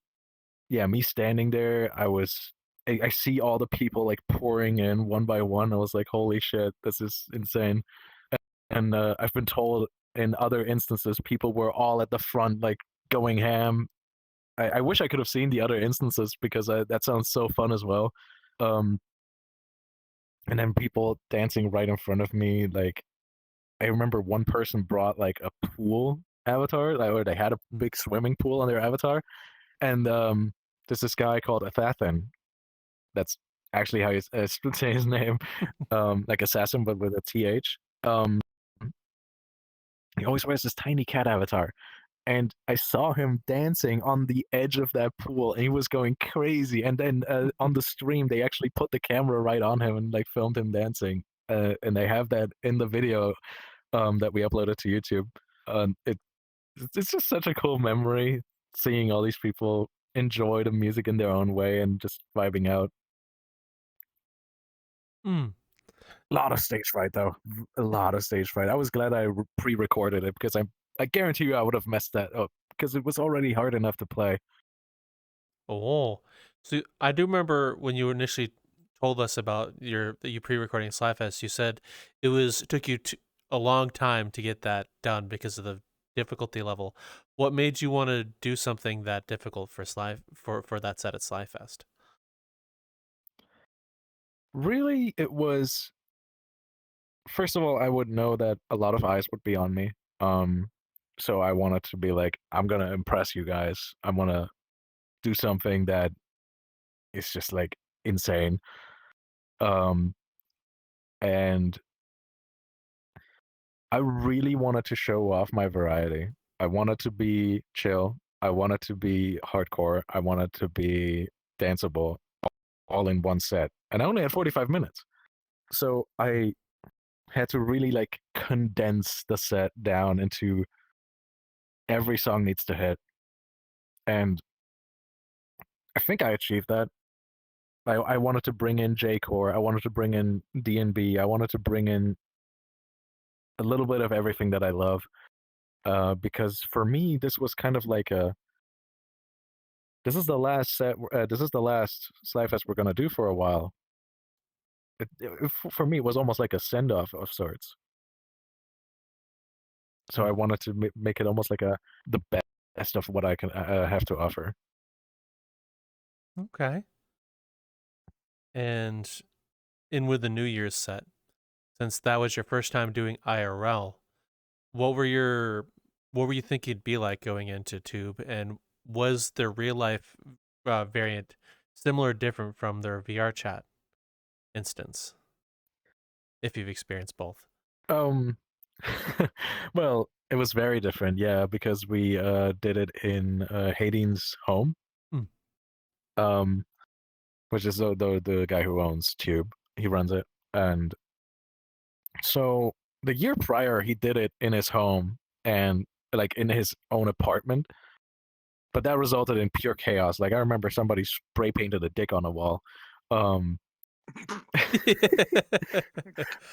yeah, me standing there, I see all the people like pouring in one by one. I was like, holy shit, this is insane. And I've been told in other instances, people were all at the front, like going ham. I wish I could have seen the other instances because that sounds so fun as well. And then people dancing right in front of me. Like, I remember one person brought like a pool avatar, like, or they had a big swimming pool on their avatar. And there's this guy called Athathan. That's actually how you say his name, like assassin, but with a th. He always wears this tiny cat avatar, and I saw him dancing on the edge of that pool, and he was going crazy. And then on the stream, they actually put the camera right on him and like filmed him dancing, and they have that in the video that we uploaded to YouTube. It's just such a cool memory seeing all these people enjoy the music in their own way and just vibing out. Mm. A lot of stage fright though. A lot of stage fright. I was glad I pre-recorded it because I guarantee you I would have messed that up because it was already hard enough to play. Oh, so I do remember when you initially told us about you pre-recording Slyfest, you said it took you a long time to get that done because of the difficulty level. What made you want to do something that difficult for for that set at Slyfest? Really, it was, first of all, I would know that a lot of eyes would be on me. So I wanted to be like, I'm gonna impress you guys. I'm gonna do something that is just like insane. And I really wanted to show off my variety. I wanted to be chill. I wanted to be hardcore. I wanted to be danceable, all in one set. And I only had 45 minutes. So I had to really like condense the set down into every song needs to hit. And I think I achieved that. I wanted to bring in J-Core. I wanted to bring in D&B. I wanted to bring in a little bit of everything that I love. Because for me, this was kind of like this is the last set. This is the last Slyfest we're gonna do for a while. For me, it was almost like a send off of sorts. So I wanted to make it almost like the best of what I can have to offer. Okay. And in with the New Year's set, since that was your first time doing IRL, what were you thinking it'd be like going into Tube, and was the real life variant similar or different from their VRChat instance, if you've experienced both? Well, it was very different, yeah, because we did it in Hayden's home, which is the guy who owns Tube. He runs it, and so the year prior he did it in his home and like in his own apartment, but that resulted in pure chaos. Like I remember somebody spray painted a dick on a wall.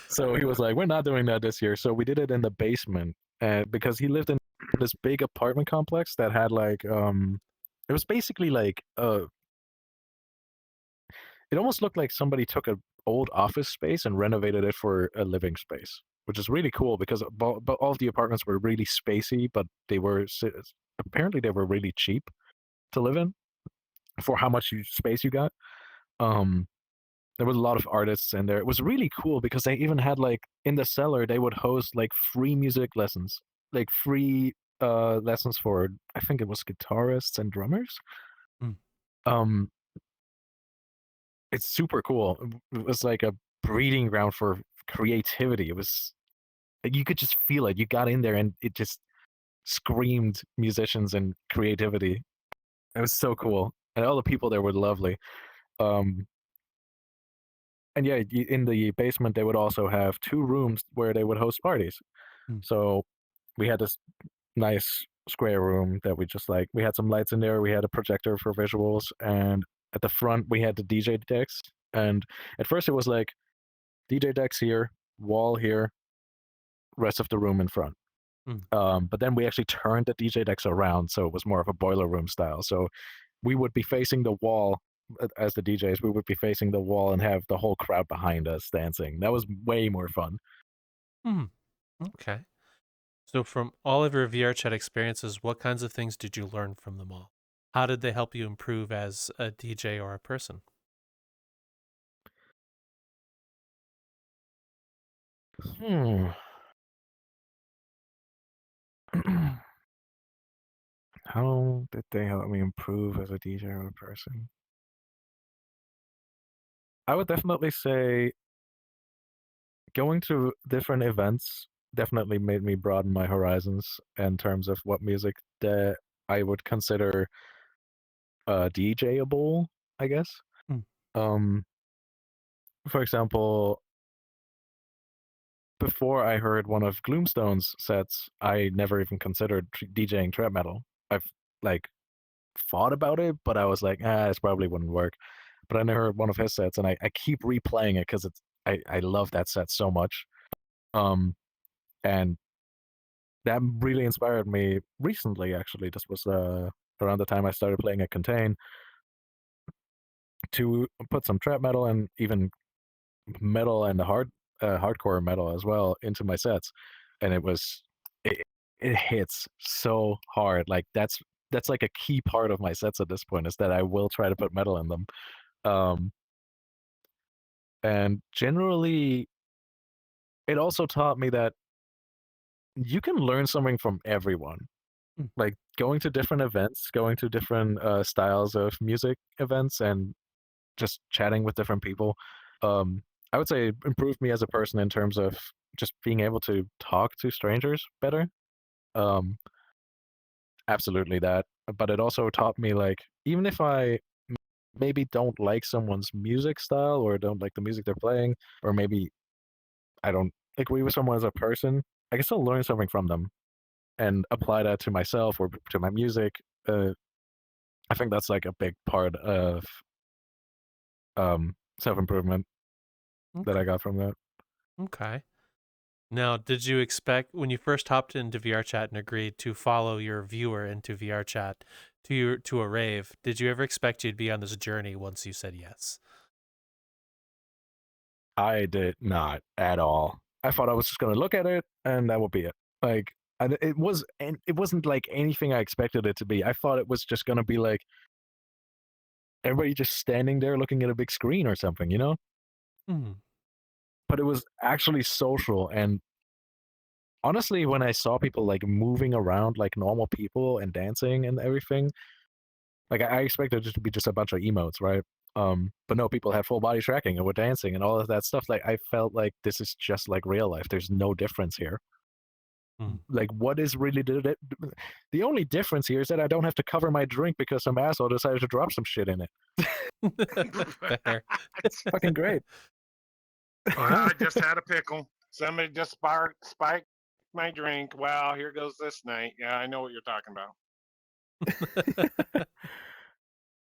So he was like, we're not doing that this year. So we did it in the basement because he lived in this big apartment complex that had like it was basically like it almost looked like somebody took an old office space and renovated it for a living space, which is really cool because all of the apartments were really spacey, but apparently they were really cheap to live in for how much space you got. There was a lot of artists in there. It was really cool because they even had like in the cellar they would host like free music lessons, like free lessons for, I think it was guitarists and drummers. It's super cool. It was like a breeding ground for creativity. It was, you could just feel it. You got in there and it just screamed musicians and creativity. It was so cool, and all the people there were lovely. And yeah, in the basement they would also have 2 rooms where they would host parties. So we had this nice square room that we just like, we had some lights in there, we had a projector for visuals, and at the front we had the DJ decks. And at first it was like DJ decks here, wall here, rest of the room in front. But then we actually turned the DJ decks around, so it was more of a boiler room style. So we would be facing the wall as the DJs. We would be facing the wall and have the whole crowd behind us dancing. That was way more fun. Okay. So from all of your VRChat experiences, what kinds of things did you learn from them all? How did they help you improve as a DJ or a person? How did they help me improve as a DJ or a person? I would definitely say going to different events definitely made me broaden my horizons in terms of what music that I would consider DJable, I guess. Mm. For example, before I heard one of Gloomstone's sets, I never even considered DJing trap metal. I've like thought about it, but I was like, this probably wouldn't work. But then I heard one of his sets, and I keep replaying it because I love that set so much. And that really inspired me recently. Actually, this was around the time I started playing at Contain, to put some trap metal and even metal and hardcore metal as well into my sets, and it hits so hard. Like that's like a key part of my sets at this point, is that I will try to put metal in them. And generally, it also taught me that you can learn something from everyone. Like going to different events, going to different styles of music events, and just chatting with different people. I would say it improved me as a person in terms of just being able to talk to strangers better. Absolutely that. But it also taught me, like, even if I maybe don't like someone's music style, or don't like the music they're playing, or maybe I don't agree with someone as a person, I can still learn something from them and apply that to myself or to my music. I think that's like a big part of self-improvement that I got from that. Okay. Now, did you expect, when you first hopped into VRChat and agreed to follow your viewer into VRChat to a rave, did you ever expect you'd be on this journey once you said yes? I did not at all. I thought I was just gonna look at it and that would be it. Like, it wasn't like anything I expected it to be. I thought it was just gonna be like everybody just standing there looking at a big screen or something, you know? But it was actually social. And honestly, when I saw people like moving around like normal people and dancing and everything, like I expected it to be just a bunch of emotes, right? But no, people had full body tracking and were dancing and all of that stuff. Like I felt like this is just like real life. There's no difference here. Like, what is really the only difference here is that I don't have to cover my drink because some asshole decided to drop some shit in it. Fair. It's fucking great. I just had a pickle. Somebody just spiked my drink. Wow, here goes this night. Yeah, I know what you're talking about.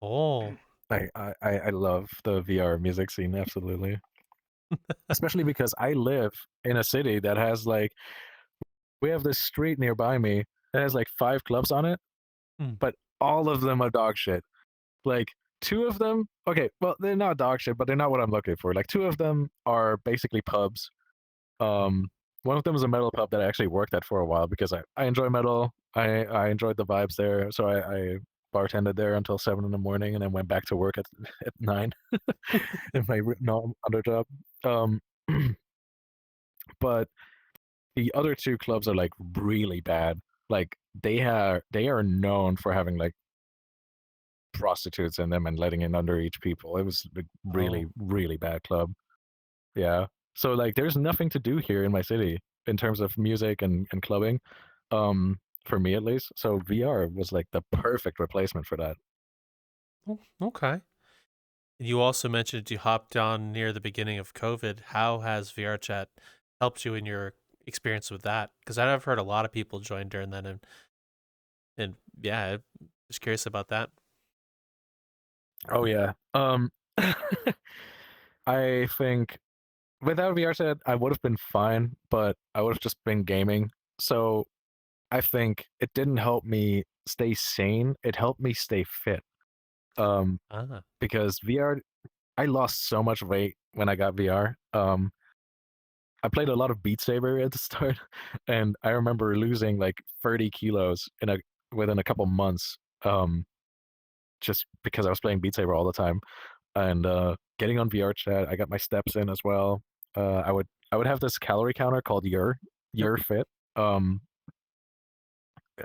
Oh. I love the VR music scene, absolutely. Especially because I live in a city that has like, we have this street nearby me that has like 5 clubs on it, but all of them are dog shit. Like 2 of them, okay, well, they're not dog shit, but they're not what I'm looking for. Like 2 of them are basically pubs. One of them is a metal pub that I actually worked at for a while because I enjoy metal. I enjoyed the vibes there, so I bartended there until 7 in the morning and then went back to work at 9 in my other job. But the other 2 clubs are like really bad. Like they are known for having like prostitutes in them and letting in underage people. It was like really bad club. Yeah. So like there's nothing to do here in my city in terms of music and clubbing. For me at least. So VR was like the perfect replacement for that. Okay. You also mentioned you hopped on near the beginning of COVID. How has VRChat helped you in your experience with that? Because I've heard a lot of people join during that, and And yeah, just curious about that. Oh yeah. I think without VRChat, I would have been fine, but I would have just been gaming. So I think it didn't help me stay sane. It helped me stay fit. Ah. Because VR, I lost so much weight when I got VR. I played a lot of Beat Saber at the start, and I remember losing like 30 kilos within a couple months, just because I was playing Beat Saber all the time. And getting on VRChat, I got my steps in as well. I would have this calorie counter called Your Fit,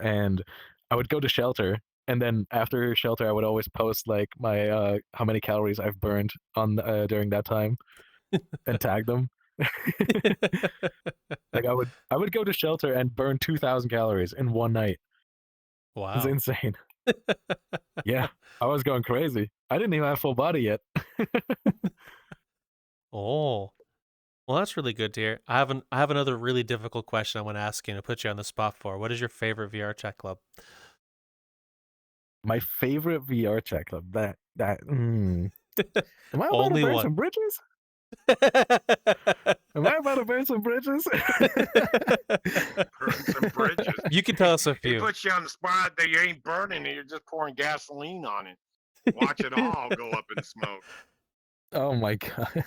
and I would go to shelter, and then after shelter, I would always post like my how many calories I've burned on during that time, and tag them. Like I would go to shelter and burn 2,000 calories in one night. It's Wow. insane. Yeah, I was going crazy. I didn't even have full body yet. Oh. Well, that's really good to hear. I have another really difficult question I want to ask you and put you on the spot for. What is your favorite VRChat club? My favorite VRChat club. Am I about to Only burn one. some bridges? Am I about to burn some bridges? Burn some bridges. You can tell us a He few. puts you on the spot that you ain't burning it. You're just pouring gasoline on it. Watch it all go up in smoke. Oh my god.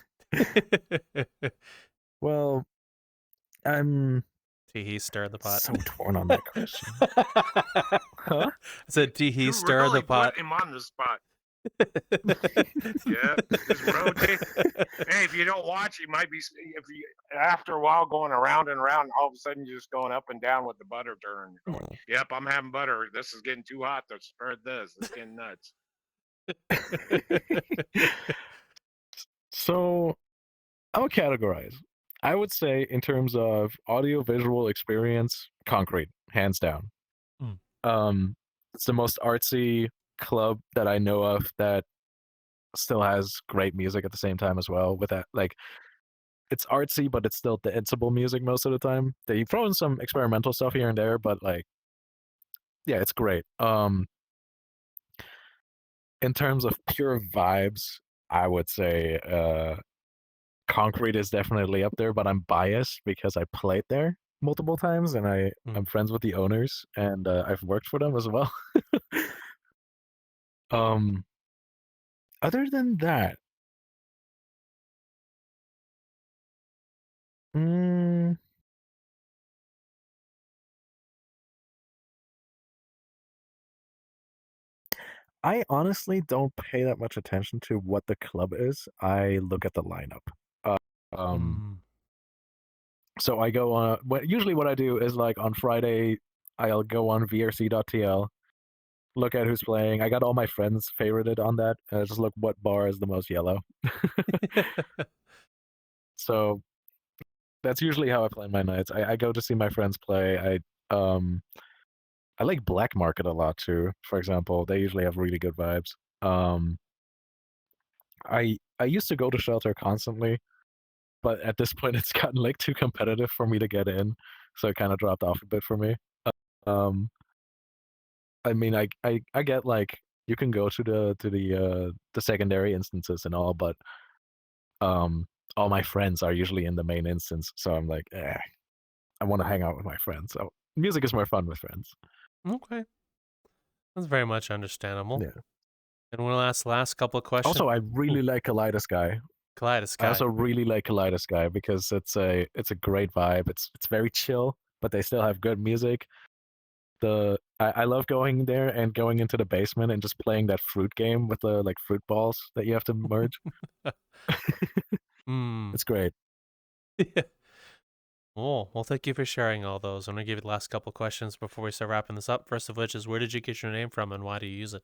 Well, I'm Tee stir the pot. so torn on that question. Huh? I said tee You stir really the pot. put him on the spot. Yeah, just rotate. Hey, if you don't watch, you might be. If you after a while going around and around, all of a sudden you're just going up and down with the butter turn. You're going, yep, I'm having butter. This is getting too hot to spread this. It's getting nuts. So I'll categorize. I would say in terms of audio visual experience, Concrete, hands down. It's the most artsy club that I know of that still has great music at the same time as well. With that, like, it's artsy, but it's still danceable music most of the time. They throw in some experimental stuff here and there, but like, yeah, it's great. In terms of pure vibes, I would say Concrete is definitely up there, but I'm biased because I played there multiple times and I'm friends with the owners and I've worked for them as well. Other than that, I honestly don't pay that much attention to what the club is. I look at the lineup. So I go on. Usually, what I do is like on Friday, I'll go on vrc.tl, look at who's playing. I got all my friends favorited on that. Just look what bar is the most yellow. So that's usually how I plan my nights. I go to see my friends play. I like Black Market a lot too. For example, they usually have really good vibes. I used to go to Shelter constantly, but at this point it's gotten like too competitive for me to get in, so it kind of dropped off a bit for me. I mean, I get like you can go to the secondary instances and all, but all my friends are usually in the main instance, so I'm like, I want to hang out with my friends. So music is more fun with friends. Okay, that's very much understandable. Yeah. And one last couple of questions. Also, I really like Kaleidosky. Kaleidosky. I also really like Kaleidosky because it's a great vibe. It's very chill, but they still have good music. I love going there and going into the basement and just playing that fruit game with the like fruit balls that you have to merge. It's great. Yeah. Oh, well, thank you for sharing all those. I'm going to give you the last couple questions before we start wrapping this up. First of which is, where did you get your name from and why do you use it?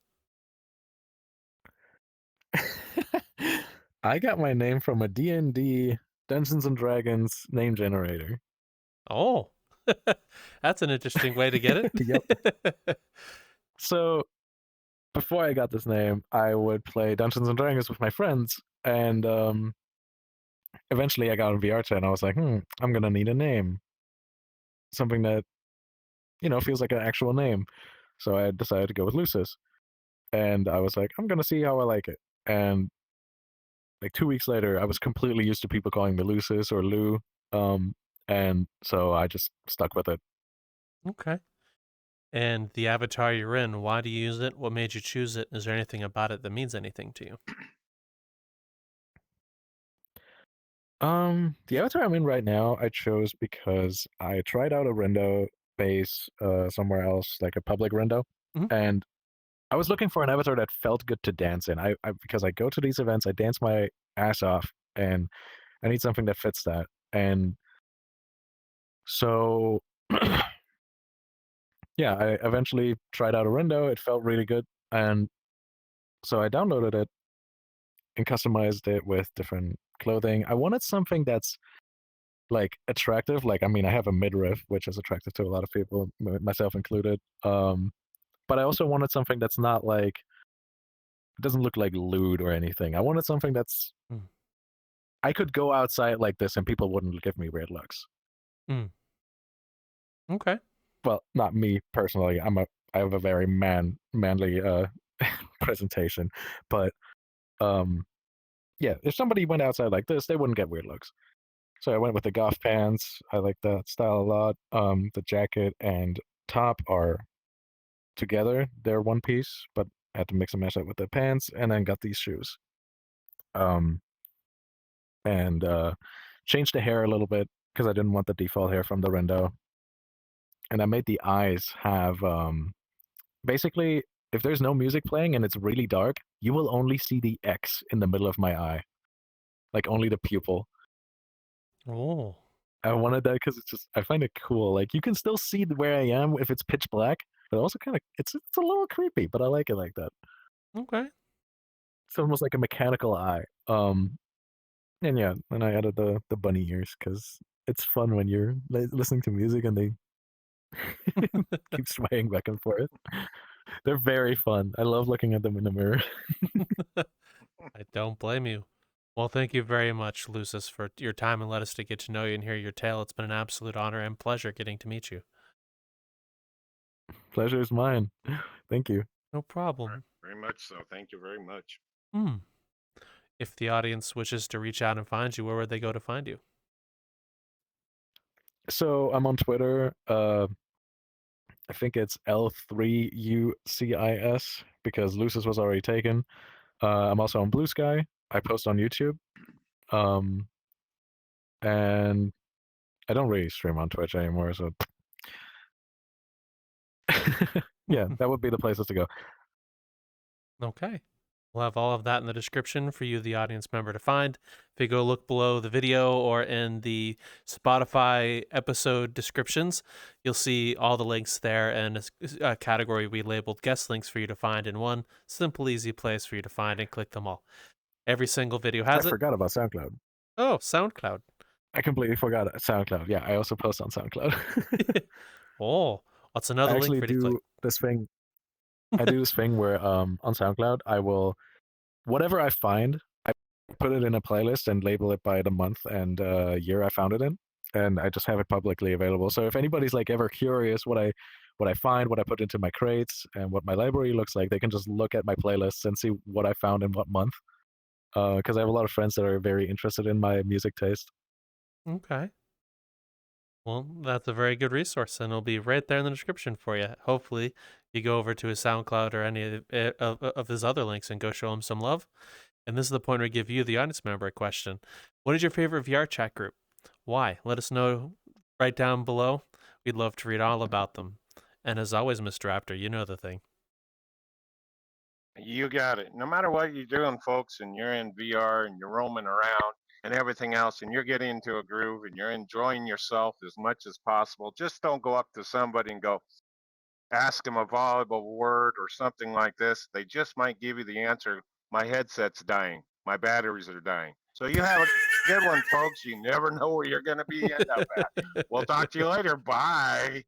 I got my name from a D&D Dungeons and Dragons name generator. Oh, that's an interesting way to get it. Yep. So before I got this name, I would play Dungeons and Dragons with my friends, and eventually I got on VRChat and I was like, I'm gonna need a name. Something that, feels like an actual name. So I decided to go with Leucis. And I was like, I'm going to see how I like it. And like 2 weeks later, I was completely used to people calling me Leucis or Lou. And so I just stuck with it. Okay. And the avatar you're in, why do you use it? What made you choose it? Is there anything about it that means anything to you? The avatar I'm in right now, I chose because I tried out a rendo base somewhere else, like a public rendo, Mhm. and I was looking for an avatar that felt good to dance in. I because I go to these events, I dance my ass off, and I need something that fits that. And so, yeah, I eventually tried out a rendo. It felt really good, and so I downloaded it and customized it with different clothing. I wanted something that's like attractive. Like, I mean, I have a midriff, which is attractive to a lot of people, myself included. But I also wanted something that's not like it doesn't look like lewd or anything. I wanted something that's Mm. I could go outside like this and people wouldn't give me weird looks. Mm. Okay. Well, not me personally. I have a very manly presentation, but yeah, if somebody went outside like this, they wouldn't get weird looks. So I went with the goth pants. I like that style a lot. The jacket and top are together. They're one piece, but I had to mix and match that with the pants, and then got these shoes. And changed the hair a little bit because I didn't want the default hair from the rendo. And I made the eyes have basically, if there's no music playing and it's really dark, you will only see the X in the middle of my eye, like only the pupil. Oh. I wanted that because I find it cool. Like you can still see where I am if it's pitch black, but also kind of it's a little creepy, but I like it like that. Okay. It's almost like a mechanical eye. And yeah, and I added the bunny ears because it's fun when you're listening to music and they keep swaying back and forth. They're very fun. I love looking at them in the mirror. I don't blame you. Well, thank you very much, Leucis, for your time and let us to get to know you and hear your tale. It's been an absolute honor and pleasure getting to meet you. Pleasure is mine. Thank you. No problem. Very much so. Thank you very much. Hmm. If the audience wishes to reach out and find you, where would they go to find you? So I'm on Twitter. I think it's L3UCIS because Lucis was already taken. I'm also on Blue Sky. I post on YouTube. And I don't really stream on Twitch anymore, so yeah, that would be the places to go. Okay. We'll have all of that in the description for you, the audience member, to find. If you go look below the video or in the Spotify episode descriptions, you'll see all the links there and a category we labeled guest links for you to find in one simple, easy place for you to find and click them all. Every single video has I it. forgot about SoundCloud. Oh, SoundCloud. I completely forgot SoundCloud. Yeah, I also post on SoundCloud. Oh, what's another I link actually for you to click? do this thing. I do this thing where on SoundCloud I will whatever I find, I put it in a playlist and label it by the month and year I found it in, and I just have it publicly available. So if anybody's like ever curious what I find, what I put into my crates, and what my library looks like, they can just look at my playlists and see what I found in what month. Because I have a lot of friends that are very interested in my music taste. Okay. Well, that's a very good resource, and it'll be right there in the description for you. Hopefully, you go over to his SoundCloud or any of his other links and go show him some love. And this is the point where I give you, the audience member, a question. What is your favorite VR chat group? Why? Let us know right down below. We'd love to read all about them. And as always, Mr. Raptor, you know the thing. You got it. No matter what you're doing, folks, and you're in VR and you're roaming around and everything else, and you're getting into a groove and you're enjoying yourself as much as possible, just don't go up to somebody and go, ask them a valuable word or something like this. They just might give you the answer. My headset's dying. My batteries are dying. So you have a good one, folks. You never know where you're going to be end up at. We'll talk to you later. Bye.